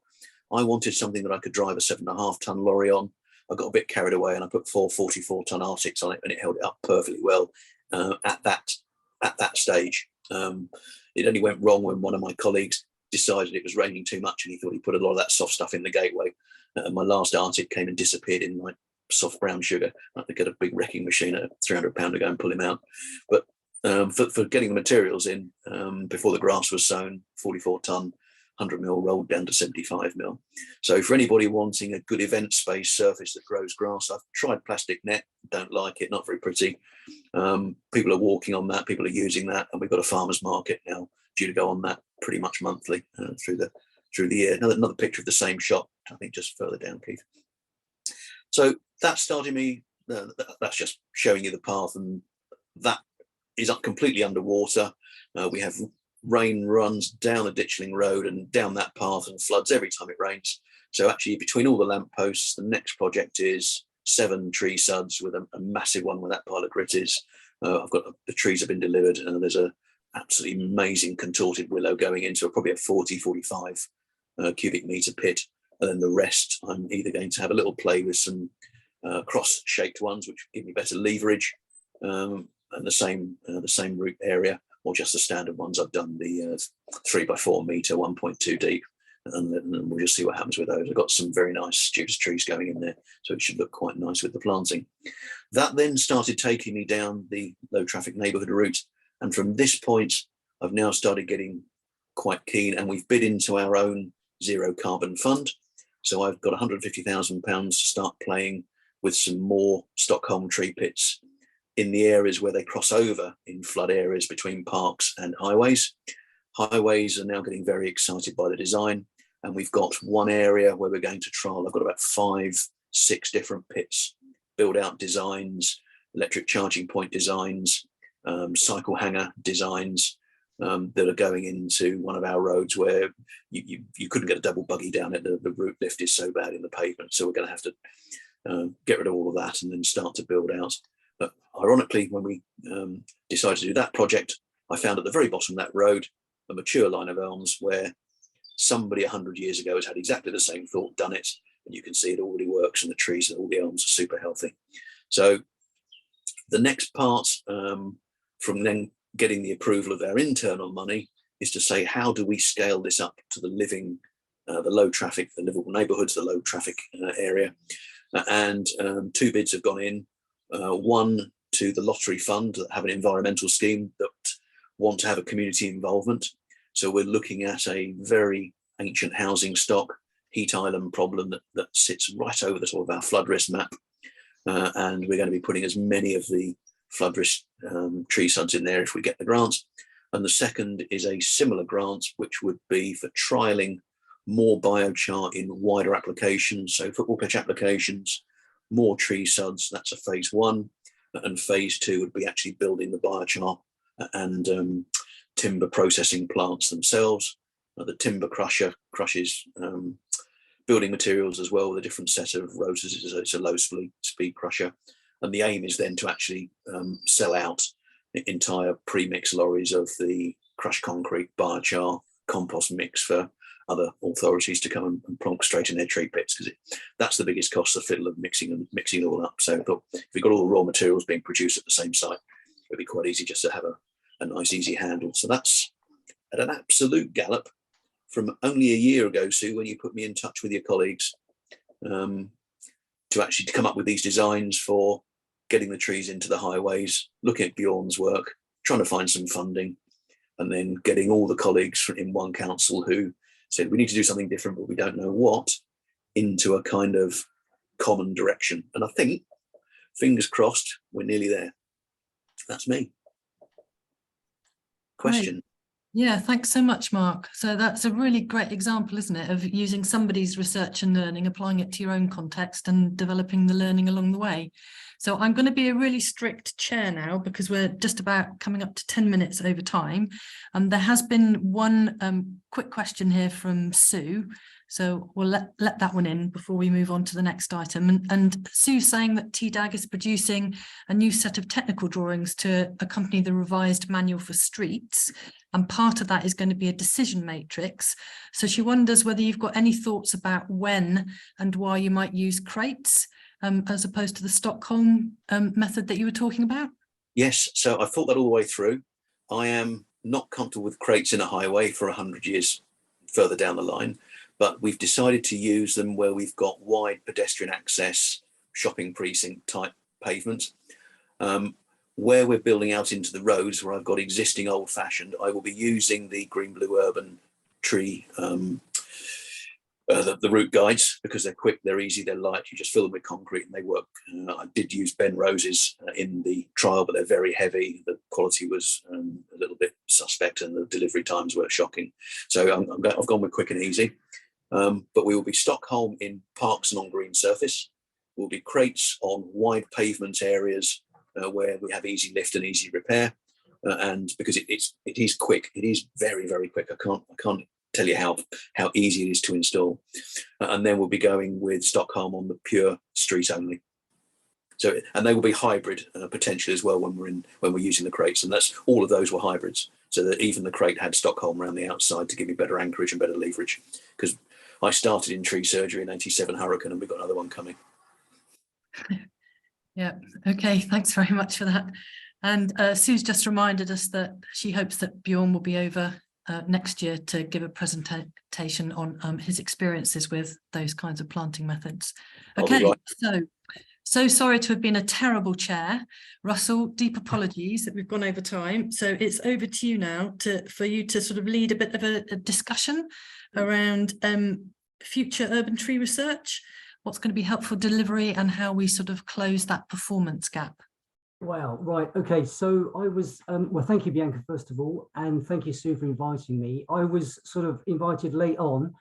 I wanted something that I could drive a 7.5-ton lorry on. I got a bit carried away and I put 4 44-ton Arctics on it, and it held it up perfectly well at that stage. It only went wrong when one of my colleagues decided it was raining too much and he thought he put a lot of that soft stuff in the gateway. My last Arctic came and disappeared in like soft brown sugar. I had to get a big wrecking machine at £300 to go and pull him out. But for getting the materials in before the grass was sown, 44-ton, 100 mil rolled down to 75 mil. So for anybody wanting a good event space surface that grows grass, I've tried plastic net, don't like it, not very pretty. People are walking on that, people are using that, and we've got a farmer's market now due to go on that pretty much monthly through the year. Another picture of the same shop, I think just further down, Keith. So that started me, that's just showing you the path, and that is up completely underwater. We have rain runs down a ditchling road and down that path and floods every time it rains. So actually between all the lampposts, the next project is 7 tree suds with a massive one where that pile of grit is. I've got the trees have been delivered, and there's a absolutely amazing contorted willow going into probably a 40-45 cubic meter pit, and then the rest I'm either going to have a little play with some cross-shaped ones which give me better leverage, and the same root area, or just the standard ones. I've done the 3x4 meter, 1.2 deep, and then we'll just see what happens with those. I've got some very nice Judas trees going in there, so it should look quite nice with the planting. That then started taking me down the low traffic neighbourhood route, and from this point I've now started getting quite keen, and we've bid into our own zero carbon fund. So I've got £150,000 to start playing with some more Stockholm tree pits in the areas where they cross over in flood areas between parks and highways. Highways are now getting very excited by the design, and we've got one area where we're going to trial. I've got about 5-6 different pits, build out designs, electric charging point designs, cycle hanger designs that are going into one of our roads where you couldn't get a double buggy down it. The root lift is so bad in the pavement, so we're going to have to get rid of all of that and then start to build out. But ironically, when we decided to do that project, I found at the very bottom of that road a mature line of elms where somebody 100 years ago has had exactly the same thought, done it, and you can see it already works, and the trees and all the elms are super healthy. So The next part from then getting the approval of our internal money is to say, how do we scale this up to the living, the low traffic, the livable neighbourhoods, the low traffic area. And 2 bids have gone in, one to the lottery fund that have an environmental scheme that want to have a community involvement. So we're looking at a very ancient housing stock, heat island problem that sits right over the top of our flood risk map. And we're going to be putting as many of the flood risk tree suds in there if we get the grants. And the second is a similar grant, which would be for trialling more biochar in wider applications. So football pitch applications, more tree suds, that's a phase 1. And phase 2 would be actually building the biochar and timber processing plants themselves. The timber crusher crushes building materials as well with a different set of rotors. It's a low speed crusher. And the aim is then to actually sell out entire pre-mix lorries of the crushed concrete, biochar, compost mix for other authorities to come and plonk straight in their tree pits, because that's the biggest cost, the fiddle of mixing it all up. So I thought if we got all the raw materials being produced at the same site, it'd be quite easy just to have a nice easy handle. So that's at an absolute gallop from only a year ago, Sue, when you put me in touch with your colleagues to actually come up with these designs for getting the trees into the highways, looking at Bjorn's work, trying to find some funding, and then getting all the colleagues in one council who said, we need to do something different, but we don't know what, into a kind of common direction. And I think, fingers crossed, we're nearly there. That's me. Question. Great. Yeah, thanks so much, Mark. So that's a really great example, isn't it, of using somebody's research and learning, applying it to your own context and developing the learning along the way. So I'm going to be a really strict chair now because we're just about coming up to 10 minutes over time. And there has been one quick question here from Sue. So we'll let that one in before we move on to the next item. And Sue's saying that TDAG is producing a new set of technical drawings to accompany the revised manual for streets. And part of that is going to be a decision matrix. So she wonders whether you've got any thoughts about when and why you might use crates as opposed to the Stockholm method that you were talking about. Yes, so I thought that all the way through. I am not comfortable with crates in a highway for 100 years further down the line, but we've decided to use them where we've got wide pedestrian access, shopping precinct type pavements. Where we're building out into the roads, where I've got existing old fashioned, I will be using the Green Blue Urban tree, the route guides, because they're quick, they're easy, they're light. You just fill them with concrete and they work. I did use Ben Rose's in the trial, but they're very heavy. The quality was a little bit suspect and the delivery times were shocking. So I've gone with quick and easy. But we will be Stockholm in parks and on green surface. We'll be crates on wide pavement areas where we have easy lift and easy repair. And because it is quick, it is very, very quick. I can't tell you how easy it is to install. And then we'll be going with Stockholm on the pure street only. So, and they will be hybrid potentially as well when we're using the crates. And that's all of those were hybrids. So that even the crate had Stockholm around the outside to give me better anchorage and better leverage. Because I started in tree surgery in '87 hurricane, and we've got another one coming. Yeah, okay, thanks very much for that. And Sue's just reminded us that she hopes that Bjorn will be over next year to give a presentation on his experiences with those kinds of planting methods. Okay, so sorry to have been a terrible chair. Russell, deep apologies that we've gone over time. So it's over to you now for you to sort of lead a bit of a discussion around future urban tree research, what's going to be helpful delivery and how we sort of close that performance gap. Wow, right, okay, so I was, well, thank you, Bianca, first of all, and thank you, Sue, for inviting me. I was sort of invited late on,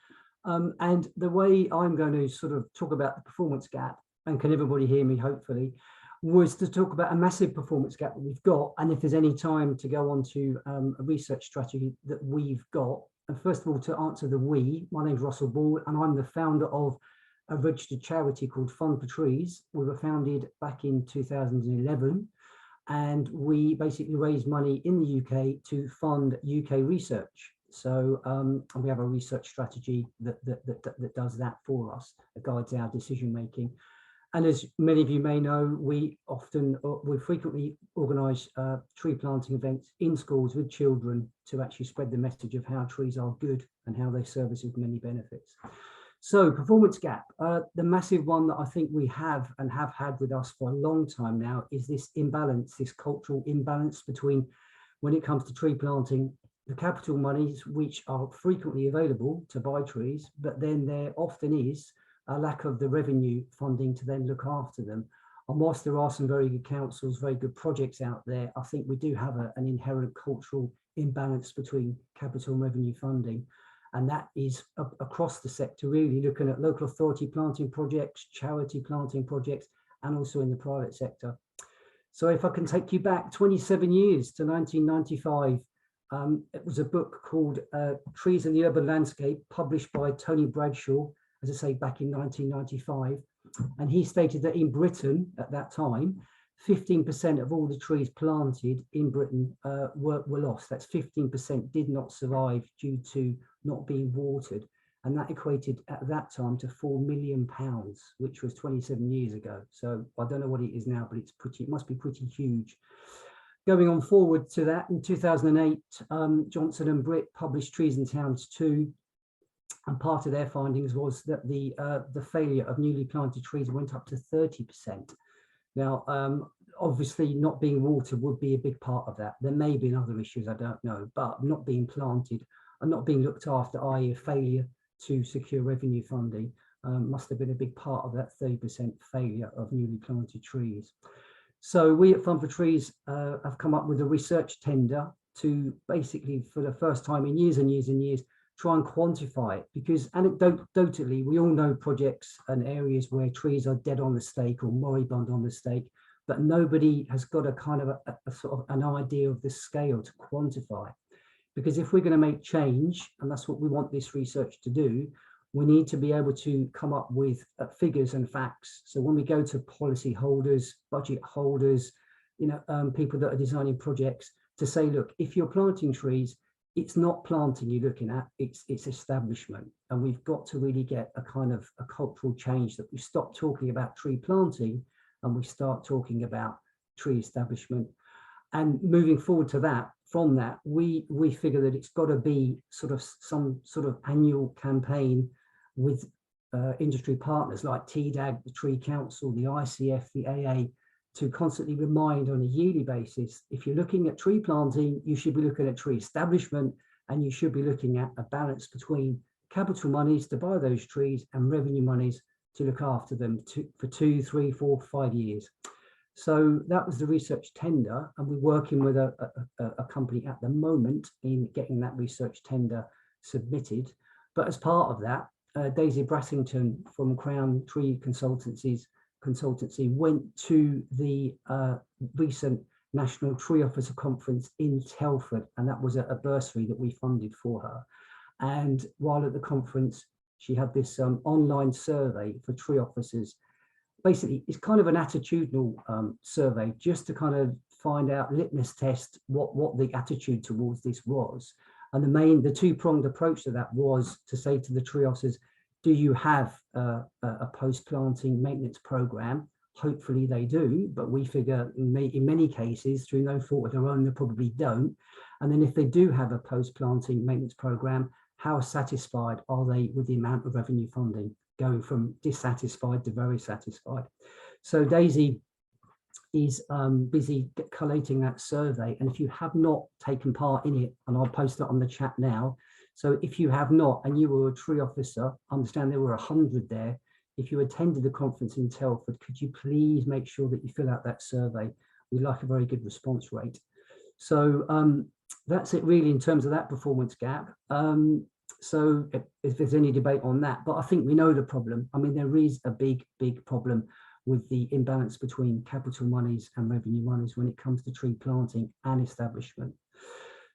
and the way I'm going to sort of talk about the performance gap, and can everybody hear me, hopefully, was to talk about a massive performance gap that we've got, and if there's any time to go on to a research strategy that we've got. And first of all, to answer the we, my name's Russell Ball, and I'm the founder of a registered charity called Fund for Trees. We were founded back in 2011, and we basically raise money in the UK to fund UK research. So and we have a research strategy that does that for us, that guides our decision making. And as many of you may know, we frequently organise tree planting events in schools with children to actually spread the message of how trees are good and how they serve us with many benefits. So performance gap, the massive one that I think we have and have had with us for a long time now is this imbalance, this cultural imbalance between, when it comes to tree planting, the capital monies which are frequently available to buy trees, but then there often is a lack of the revenue funding to then look after them. And whilst there are some very good councils, very good projects out there, I think we do have an inherent cultural imbalance between capital and revenue funding. And that is across the sector, really looking at local authority planting projects, charity planting projects, and also in the private sector. So if I can take you back 27 years to 1995, it was a book called Trees in the Urban Landscape, published by Tony Bradshaw, as I say, back in 1995. And he stated that in Britain at that time, 15% of all the trees planted in Britain were lost. That's 15% did not survive due to not being watered. And that equated at that time to £4 million, which was 27 years ago. So I don't know what it is now, but it must be pretty huge. Going on forward to that, in 2008, Johnson and Britt published Trees in Towns 2. And part of their findings was that the failure of newly planted trees went up to 30%. Now, obviously not being watered would be a big part of that. There may be other issues, I don't know, but not being planted and not being looked after, i.e. a failure to secure revenue funding, must have been a big part of that 30% failure of newly planted trees. So we at Fund for Trees have come up with a research tender to basically, for the first time in years and years and years, try and quantify it, because anecdotally we all know projects and areas where trees are dead on the stake or moribund on the stake, but nobody has got a kind of a sort of an idea of the scale to quantify. Because if we're going to make change, and that's what we want this research to do, we need to be able to come up with figures and facts. So when we go to policy holders, budget holders, people that are designing projects, to say, look, if you're planting trees, it's not planting you're looking at, it's establishment. And we've got to really get a kind of a cultural change, that we stop talking about tree planting and we start talking about tree establishment. And moving forward to that, from that, we figure that it's got to be some sort of annual campaign with industry partners like TDAG, the Tree Council, the ICF, the AA, to constantly remind on a yearly basis, if you're looking at tree planting, you should be looking at tree establishment, and you should be looking at a balance between capital monies to buy those trees and revenue monies to look after them for 2, 3, 4, 5 years. So that was the research tender, and we're working with a company at the moment in getting that research tender submitted. But as part of that, Daisy Brassington from Crown Tree Consultancy went to the recent National Tree Officer Conference in Telford, and that was a bursary that we funded for her. And while at the conference, she had this online survey for tree officers. Basically, it's kind of an attitudinal survey, just to kind of find out, litmus test what the attitude towards this was. And the two-pronged approach to that was to say to the tree officers, do you have a post-planting maintenance program? Hopefully they do, but we figure in many cases, through no fault of their own, they probably don't. And then if they do have a post-planting maintenance program, how satisfied are they with the amount of revenue funding, going from dissatisfied to very satisfied? So Daisy is busy collating that survey, and if you have not taken part in it, and I'll post it on the chat now, so if you have not, and you were a tree officer, understand there were 100 there, if you attended the conference in Telford, could you please make sure that you fill out that survey? We'd like a very good response rate. So that's it really in terms of that performance gap. So if there's any debate on that, but I think we know the problem. I mean, there is a big problem with the imbalance between capital monies and revenue monies when it comes to tree planting and establishment.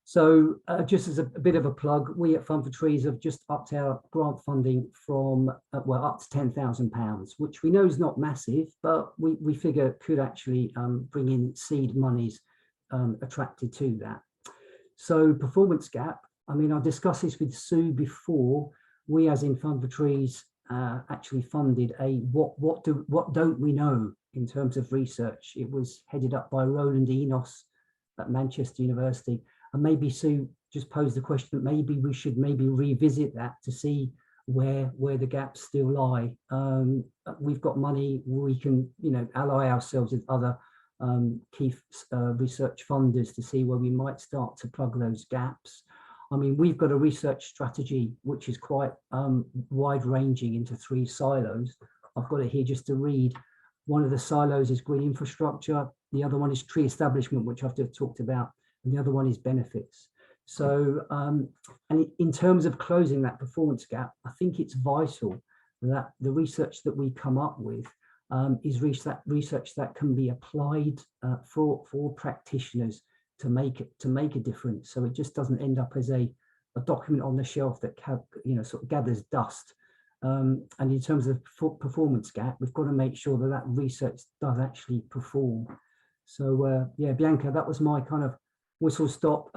So just as a bit of a plug, we at Fund for Trees have just upped our grant funding from, well, up to £10,000, which we know is not massive, but we figure could actually bring in seed monies attracted to that. So performance gap, I mean, I discussed this with Sue before. We, as in Fund for Trees, actually funded a what don't we know in terms of research. It was headed up by Roland Enos at Manchester University, and maybe Sue just posed the question that maybe we should revisit that to see where the gaps still lie. We've got money, we can ally ourselves with other key research funders to see where we might start to plug those gaps. I mean, we've got a research strategy which is quite wide-ranging into 3 silos. I've got it here just to read. One of the silos is green infrastructure, the other one is tree establishment, which I've just talked about, and the other one is benefits. So, and in terms of closing that performance gap, I think it's vital that the research that we come up with is research that can be applied for practitioners to make a difference. So it just doesn't end up as a document on the shelf that sort of gathers dust. And in terms of performance gap, we've got to make sure that research does actually perform. So yeah, Bianca, that was my kind of whistle stop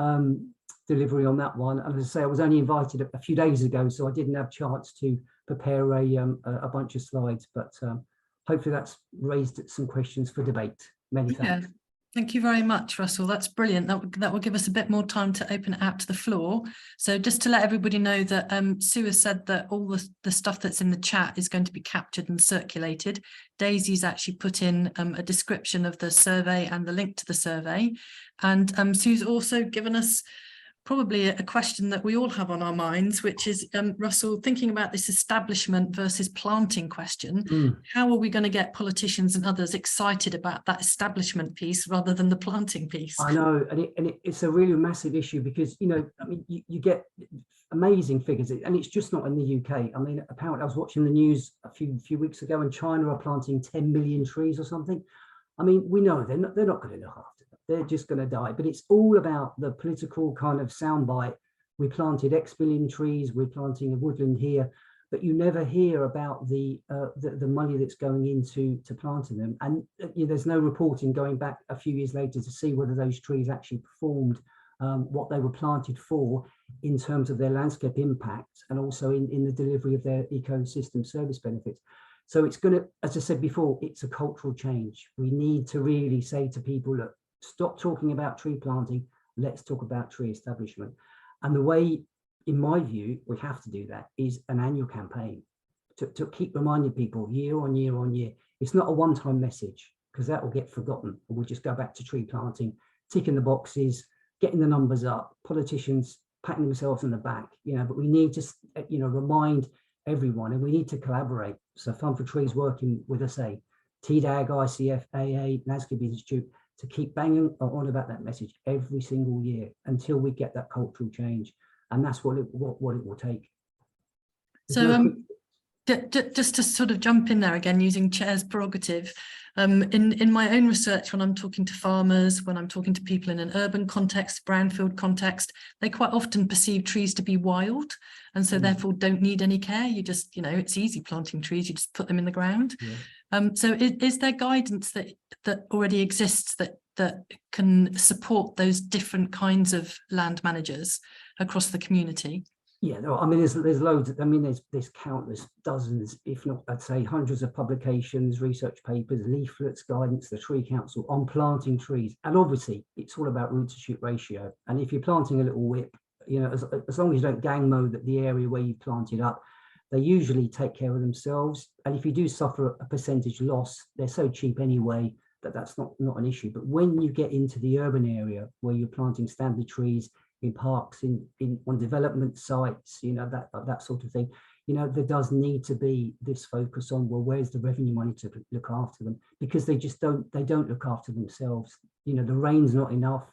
delivery on that one. And as I say, I was only invited a few days ago, so I didn't have a chance to prepare a bunch of slides, but hopefully that's raised some questions for debate. Many thanks. Yeah. Thank you very much, Russell. That's brilliant. That will give us a bit more time to open it out to the floor. So just to let everybody know that Sue has said that all the stuff that's in the chat is going to be captured and circulated. Daisy's actually put in a description of the survey and the link to the survey. And Sue's also given us probably a question that we all have on our minds, which is, Russell, thinking about this establishment versus planting question, how are we going to get politicians and others excited about that establishment piece rather than the planting piece? I know, and it's a really massive issue because, I mean, you get amazing figures, and it's just not in the UK. I mean, apparently I was watching the news a few weeks ago, and China are planting 10 million trees or something. I mean, we know they're not going to look after them. They're just going to die. But it's all about the political kind of soundbite. We planted X billion trees. We're planting a woodland here, but you never hear about the money that's going into planting them. And there's no reporting going back a few years later to see whether those trees actually performed what they were planted for in terms of their landscape impact and also in the delivery of their ecosystem service benefits. So it's going to, as I said before, it's a cultural change. We need to really say to people, look, stop talking about tree planting, let's talk about tree establishment. And the way, in my view, we have to do that is an annual campaign to keep reminding people year on year on year. It's not a one-time message because that will get forgotten. We'll just go back to tree planting, ticking the boxes, getting the numbers up, politicians patting themselves on the back, but we need to, remind everyone, and we need to collaborate. So Fund for Trees working with us, TDAG, ICF, AA, Landscape Institute, to keep banging on about that message every single year until we get that cultural change. And that's what it will take. So just to sort of jump in there again, using Chair's prerogative, in my own research, when I'm talking to farmers, when I'm talking to people in an urban context, brownfield context, they quite often perceive trees to be wild and so therefore don't need any care. You just, it's easy planting trees, you just put them in the ground. Yeah. So is there guidance that already exists that can support those different kinds of land managers across the community? Yeah, no, I mean, there's loads. I mean, there's countless, dozens, if not, I'd say hundreds of publications, research papers, leaflets, guidance, the Tree Council on planting trees. And obviously, it's all about root to shoot ratio. And if you're planting a little whip, as long as you don't gang mow the area where you planted up, they usually take care of themselves. And if you do suffer a percentage loss, they're so cheap anyway that that's not an issue. But when you get into the urban area where you're planting standard trees, in parks, on development sites, that sort of thing, there does need to be this focus on, well, where's the revenue money to look after them, because they don't look after themselves. The rain's not enough.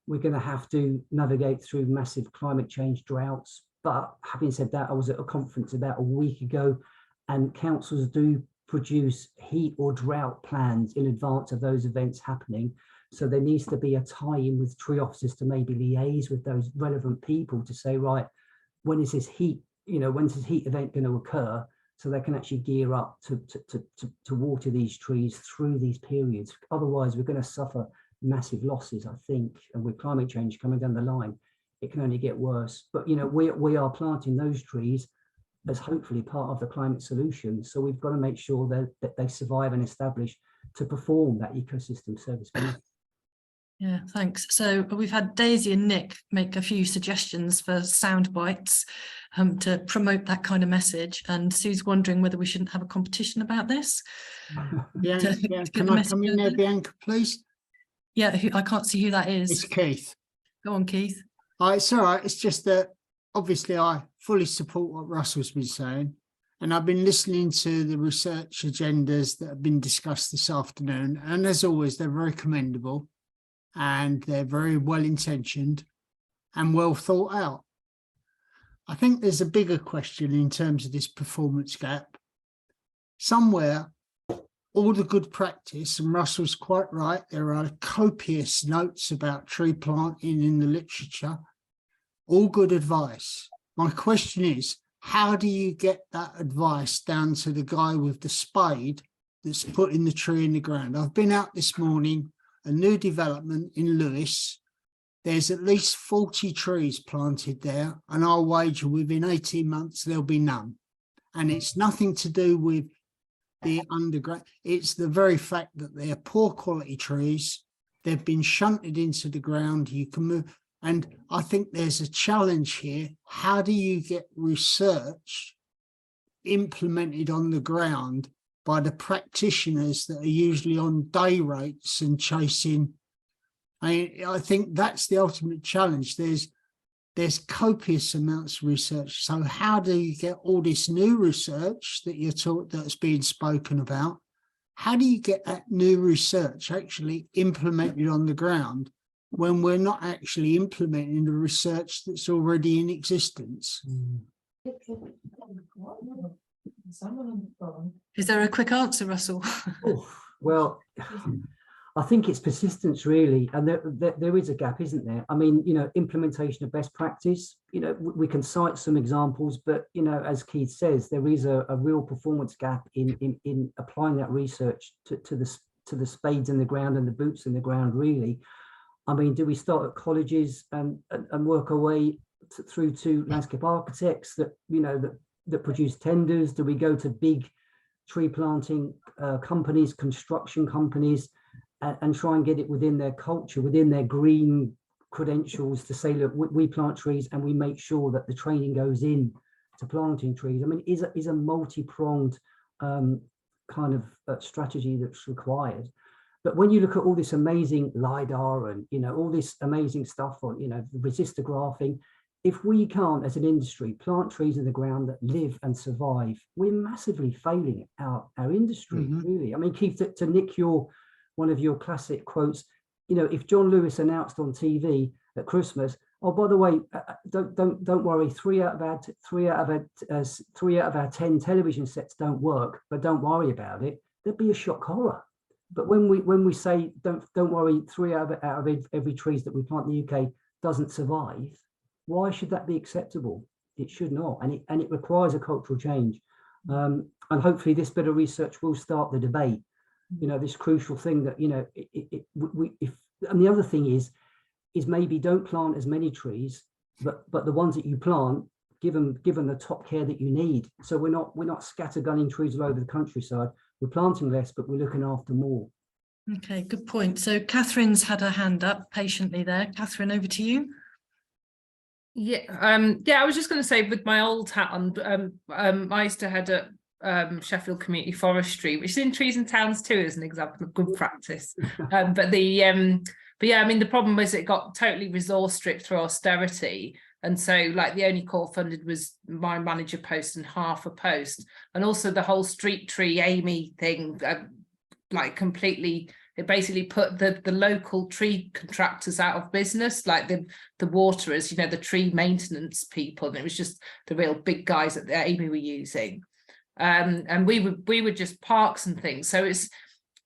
We're going to have to navigate through massive climate change droughts. But having said that, I was at a conference about a week ago, and councils do produce heat or drought plans in advance of those events happening. So there needs to be a tie-in with tree officers to maybe liaise with those relevant people to say, right, when is this heat event going to occur, so they can actually gear up to water these trees through these periods. Otherwise, we're going to suffer massive losses, I think, and with climate change coming down the line, it can only get worse. But we are planting those trees as hopefully part of the climate solution. So we've got to make sure that they survive and establish to perform that ecosystem service. Yeah, thanks. So we've had Daisy and Nick make a few suggestions for sound bites to promote that kind of message. And Sue's wondering whether we shouldn't have a competition about this. Yeah, can I come in there, Bianca, please? Yeah, I can't see who that is. It's Keith. Go on, Keith. It's all right. It's just that obviously I fully support what Russell's been saying. And I've been listening to the research agendas that have been discussed this afternoon. And as always, they're very commendable. And they're very well intentioned and well thought out. I think there's a bigger question in terms of this performance gap. Somewhere, all the good practice, and Russell's quite right, there are copious notes about tree planting in the literature, all good advice. My question is, how do you get that advice down to the guy with the spade that's putting the tree in the ground? I've been out this morning, a new development in Lewis. There's at least 40 trees planted there, and I'll wager within 18 months there'll be none. And it's nothing to do with the underground. It's the very fact that they're poor quality trees. They've been shunted into the ground. You can move. And I think there's a challenge here. How do you get research implemented on the ground by the practitioners that are usually on day rates and chasing? I think that's the ultimate challenge. There's copious amounts of research. So how do you get all this new research that you're taught that's being spoken about? How do you get that new research actually implemented on the ground when we're not actually implementing the research that's already in existence? Is there a quick answer, Russell? Well, I think it's persistence, really, and there is a gap, isn't there? I mean, implementation of best practice, we can cite some examples, but, as Keith says, there is a real performance gap in applying that research to the spades in the ground and the boots in the ground, really. I mean, do we start at colleges and work our way through to landscape architects that produce tenders? Do we go to big tree planting companies, construction companies, and try and get it within their culture, within their green credentials to say, look, we plant trees and we make sure that the training goes in to planting trees? I mean, is a multi-pronged kind of strategy that's required. But when you look at all this amazing LiDAR and, all this amazing stuff on, the resistor graphing, if we can't, as an industry, plant trees in the ground that live and survive, we're massively failing our industry, really. I mean, Keith, to nick one of your classic quotes, if John Lewis announced on TV at Christmas, oh, by the way, don't worry, three out of our 10 television sets don't work, but don't worry about it, there'd be a shock horror. But when we say don't worry, 3 out of every trees that we plant in the UK doesn't survive, why should that be acceptable? It should not, and it requires a cultural change. And hopefully this bit of research will start the debate. This crucial thing that and the other thing is maybe don't plant as many trees, but the ones that you plant, give them the top care that you need. So we're not scattergunning trees all over the countryside. We're planting less, but we're looking after more. Okay, good point. So Catherine's had her hand up patiently there. Catherine, over to you. Yeah, I was just going to say, with my old hat on, I used to head up Sheffield Community Forestry, which is in Trees and Towns too, as an example of good practice. But yeah, I mean, the problem was it got totally resource stripped through austerity. And so, like, the only core funded was my manager post and half a post. And also the whole street tree Amy thing, like, completely, it basically put the local tree contractors out of business, like the waterers, the tree maintenance people. And it was just the real big guys that the Amy were using. And we were just parks and things. So it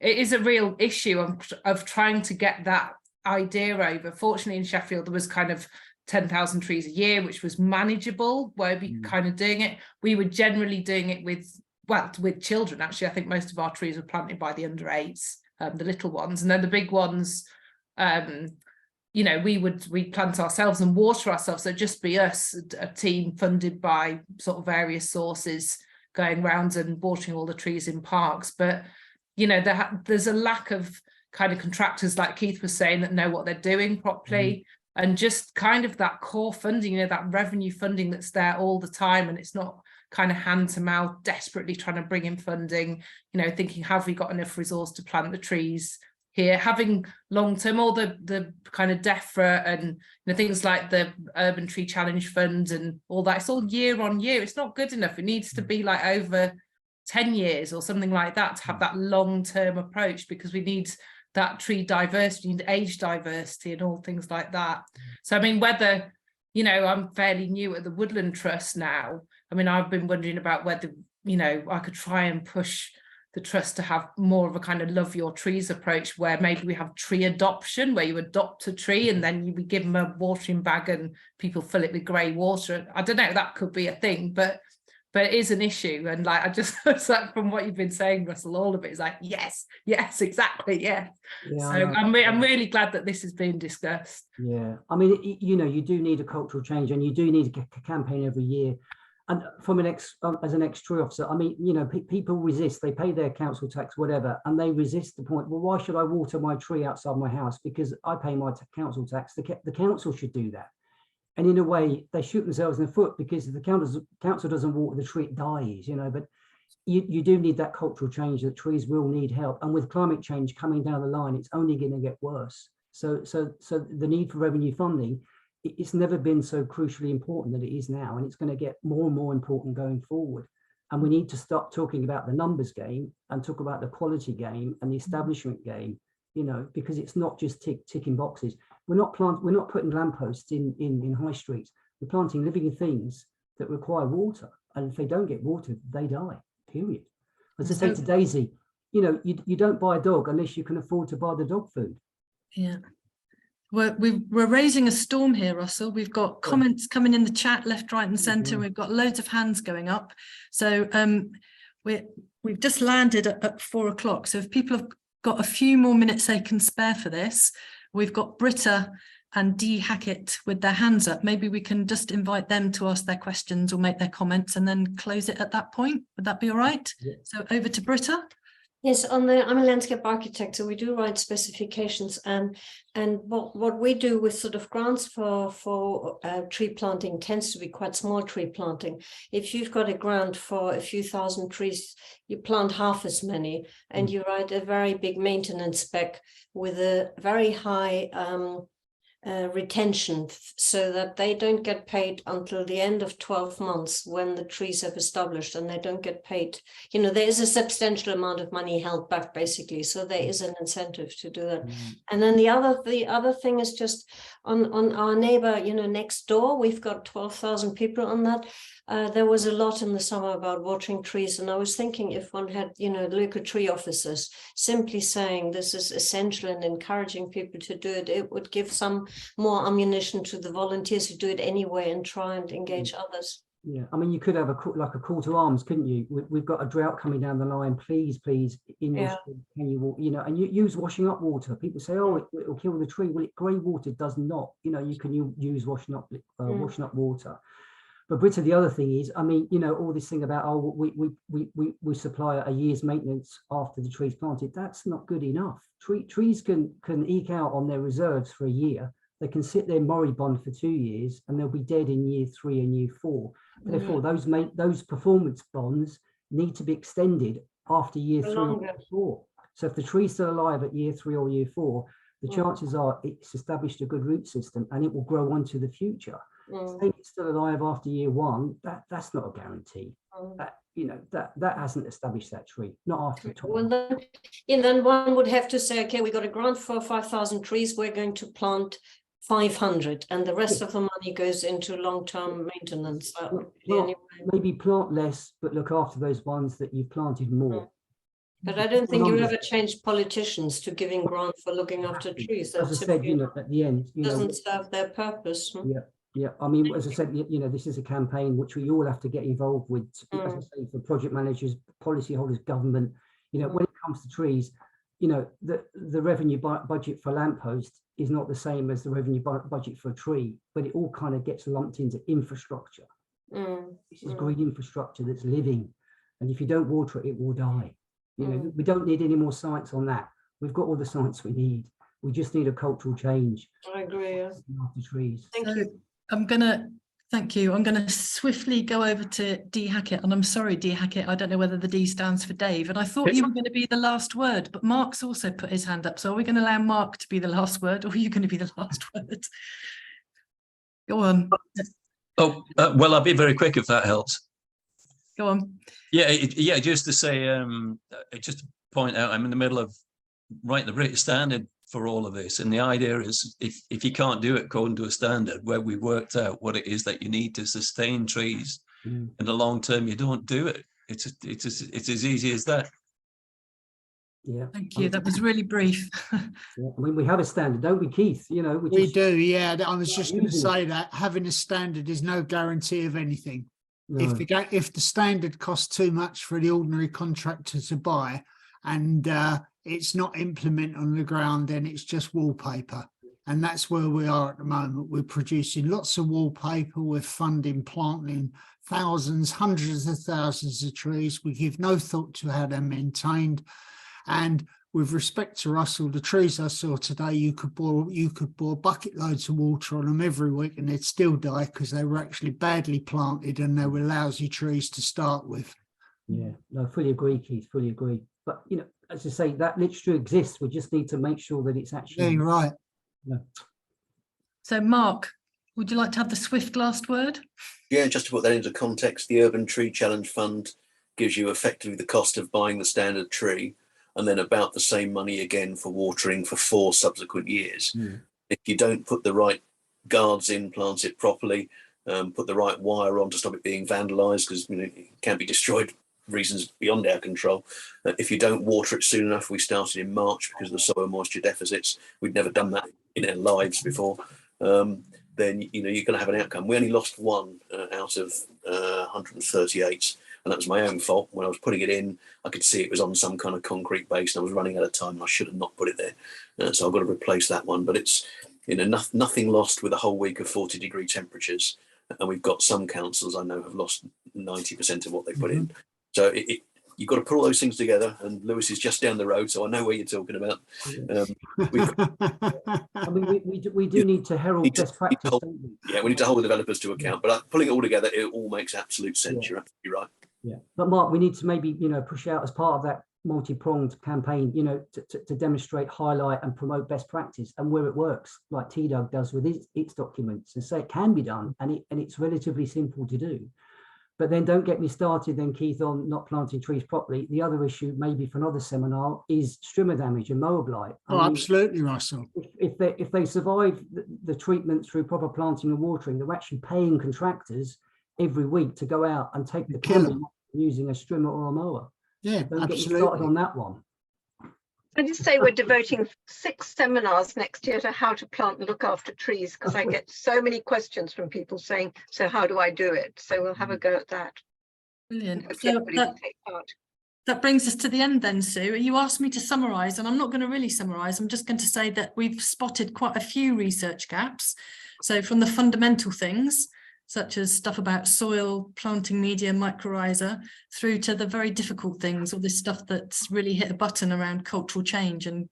is a real issue of trying to get that idea over. Fortunately, in Sheffield, there was kind of 10,000 trees a year, which was manageable, where we kind of doing it. We were generally doing it with children. Actually, I think most of our trees were planted by the under 8s, the little ones, and then the big ones, you know, we'd plant ourselves and water ourselves. So just be us, a team funded by sort of various sources, going round and watering all the trees in parks. But, you know, there's a lack of kind of contractors, like Keith was saying, that know what they're doing properly. And just kind of that core funding, you know, that revenue funding that's there all the time, and it's not kind of hand to mouth, desperately trying to bring in funding, you know, thinking, have we got enough resource to plant the trees here? Having long-term, all the kind of DEFRA and, you know, things like the Urban Tree Challenge Fund and all that, it's all year on year. It's not good enough. It needs to be like over 10 years or something like that to have that long-term approach, because we need that tree diversity and age diversity and all things like that. So I mean, whether, you know, I'm fairly new at the Woodland Trust now. I mean, I've been wondering about whether, you know, I could try and push the trust to have more of a kind of love your trees approach, where maybe we have tree adoption, where you adopt a tree and then we give them a watering bag and people fill it with grey water. I don't know, that could be a thing, but it is an issue. And like, I just, like, from what you've been saying, Russell, all of it is like, yes, exactly, yeah. So I'm really glad that this is being discussed. Yeah, I mean, you know, you do need a cultural change, and you do need a campaign every year. And from as an ex-tree officer, I mean, you know, people resist. They pay their council tax, whatever, and they resist the point, well, why should I water my tree outside my house? Because I pay my council tax. The council should do that. And in a way, they shoot themselves in the foot, because if the council doesn't water the tree, it dies, you know. But you do need that cultural change, that trees will need help. And with climate change coming down the line, it's only going to get worse. So the need for revenue funding, it's never been so crucially important that it is now, and it's going to get more and more important going forward. And we need to stop talking about the numbers game and talk about the quality game and the establishment game, you know, because it's not just ticking boxes. We're not putting lampposts in high streets. We're planting living things that require water, and if they don't get watered, they die. Period. As I say to Daisy, you know, you don't buy a dog unless you can afford to buy the dog food. Yeah. We're raising a storm here, Russell. We've got comments coming in the chat, left, right, and centre. We've got loads of hands going up. So we've just landed at 4 o'clock. So if people have got a few more minutes they can spare for this, we've got Britta and Dee Hackett with their hands up. Maybe we can just invite them to ask their questions or make their comments and then close it at that point. Would that be all right? Yeah. So over to Britta. Yes, I'm a landscape architect, so we do write specifications, and what we do with sort of grants for tree planting tends to be quite small tree planting. If you've got a grant for a few thousand trees, you plant half as many, and you write a very big maintenance spec with a very high retention, so that they don't get paid until the end of 12 months when the trees have established, and they don't get paid. You know, there is a substantial amount of money held back, basically, so there is an incentive to do that. And then the other thing is just on our neighbor, you know, next door, we've got 12,000 people on that. There was a lot in the summer about watering trees, and I was thinking if one had, you know, local tree officers simply saying this is essential and encouraging people to do it, it would give some more ammunition to the volunteers who do it anyway and try and engage others. Yeah, I mean, you could have a call to arms, couldn't you? We've got a drought coming down the line. Please, in your street, can you, you know, and you use washing up water. People say, oh, it'll kill the tree. Well, grey water does not. You know, you can use washing up water. But Britta, the other thing is, I mean, you know, all this thing about, oh, we supply a year's maintenance after the tree's planted. That's not good enough. Trees can eke out on their reserves for a year. They can sit there moribund for 2 years, and they'll be dead in year 3 and year 4. Therefore, those performance bonds need to be extended after year 3 or year 4. So if the tree's still alive at year 3 or year 4, the chances are it's established a good root system, and it will grow on to the future. Saying it's still alive after year 1, that's not a guarantee. That, you know, that hasn't established that tree, not after 12. Well, then one would have to say, okay, we got a grant for 5,000 trees, we're going to plant 500, and the rest of the money goes into long-term maintenance. That would be the only way. Maybe plant less, but look after those ones that you've planted more. But I don't think you ever change politicians to giving grant for looking after trees. That, as I said, you know, at the end, doesn't serve their purpose. Yeah, I mean, as I said, you know, this is a campaign which we all have to get involved with, as I say, for project managers, policyholders, government. You know, when it comes to trees, you know, the revenue budget for lamppost is not the same as the revenue budget for a tree, but it all kind of gets lumped into infrastructure. This is green infrastructure that's living, and if you don't water it, it will die. You know, we don't need any more science on that. We've got all the science we need. We just need a cultural change. I agree. Yeah. After trees. Thank you. Thank you. I'm going to swiftly go over to D Hackett, and I'm sorry, D Hackett, I don't know whether the D stands for Dave, and I thought you were going to be the last word, but Mark's also put his hand up. So are we going to allow Mark to be the last word, or are you going to be the last word? Go on. Oh, well, I'll be very quick if that helps. Go on. Yeah, just to say, just to point out, I'm in the middle of writing the British standard for all of this, and the idea is if you can't do it according to a standard where we worked out what it is that you need to sustain trees in the long term, you don't do it. It's as easy as that. Yeah, thank you. That was really brief. Yeah. I mean, we have a standard, don't we, Keith? You know, we do. Yeah, I was just going to say that having a standard is no guarantee of anything. No. If the standard costs too much for the ordinary contractor to buy, and it's not implemented on the ground, then it's just wallpaper. And that's where we are at the moment. We're producing lots of wallpaper. We're funding, planting thousands, hundreds of thousands of trees. We give no thought to how they're maintained. And with respect to Russell, the trees I saw today, you could pour bucket loads of water on them every week and they'd still die because they were actually badly planted and they were lousy trees to start with. Yeah, no, fully agree, Keith, fully agree. But, you know, as I say, that literature exists. We just need to make sure that it's actually... Yeah, you're right. Yeah. So, Mark, would you like to have the swift last word? Yeah, just to put that into context, the Urban Tree Challenge Fund gives you effectively the cost of buying the standard tree and then about the same money again for watering for 4 subsequent years. If you don't put the right guards in, plant it properly, put the right wire on to stop it being vandalised, because you know it can be destroyed for reasons beyond our control. If you don't water it soon enough, we started in March because of the soil moisture deficits. We'd never done that in our lives before. Then you know you're going to have an outcome. We only lost 1 out of 138. And that was my own fault. When I was putting it in, I could see it was on some kind of concrete base and I was running out of time and I should have not put it there. So I've got to replace that one. But it's, you know, nothing lost with a whole week of 40-degree temperatures. And we've got some councils I know have lost 90% of what they put in. So you've got to put all those things together. And Lewis is just down the road, so I know where you're talking about. I mean, we do need to herald best practice, don't we? Yeah, we need to hold the developers to account. But pulling it all together, it all makes absolute sense. Yeah. You're absolutely right. Yeah, but Mark, we need to maybe, you know, push out as part of that multi-pronged campaign, you know, to demonstrate, highlight and promote best practice and where it works, like TDUG does with its documents, and say it can be done and it's relatively simple to do. But then don't get me started then, Keith, on not planting trees properly. The other issue, maybe for another seminar, is strimmer damage and mower blight. I mean, absolutely, Russell. If they survive the treatment through proper planting and watering, they're actually paying contractors every week to go out and take the killing using a strimmer or a mower. Yeah, don't absolutely. Get me started on that one. I just say we're devoting 6 seminars next year to how to plant and look after trees, because I get so many questions from people saying, so how do I do it? So we'll have a go at that. Brilliant. So that brings us to the end then, Sue. You asked me to summarise, and I'm not going to really summarise. I'm just going to say that we've spotted quite a few research gaps. So from the fundamental things, such as stuff about soil, planting media, mycorrhiza, through to the very difficult things, all this stuff that's really hit a button around cultural change and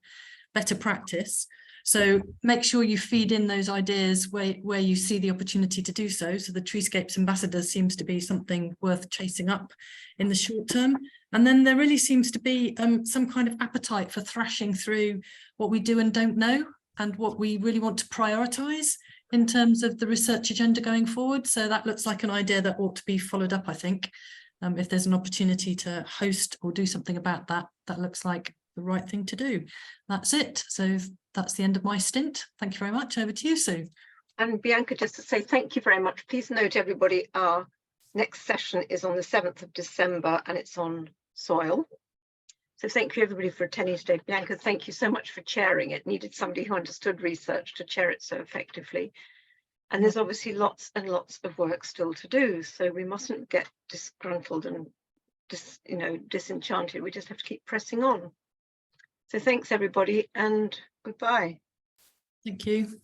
better practice. So make sure you feed in those ideas where you see the opportunity to do so. So the Treescapes Ambassadors seems to be something worth chasing up in the short term. And then there really seems to be some kind of appetite for thrashing through what we do and don't know and what we really want to prioritise in terms of the research agenda going forward. So that looks like an idea that ought to be followed up, I think. If there's an opportunity to host or do something about that, that looks like the right thing to do. That's it. So that's the end of my stint. Thank you very much. Over to you, Sue. And Bianca, just to say thank you very much. Please note, everybody, our next session is on the 7th of December and it's on soil. So thank you, everybody, for attending today. Bianca, thank you so much for chairing it. Needed somebody who understood research to chair it so effectively. And there's obviously lots and lots of work still to do. So we mustn't get disgruntled and disenchanted. We just have to keep pressing on. So thanks everybody and goodbye. Thank you.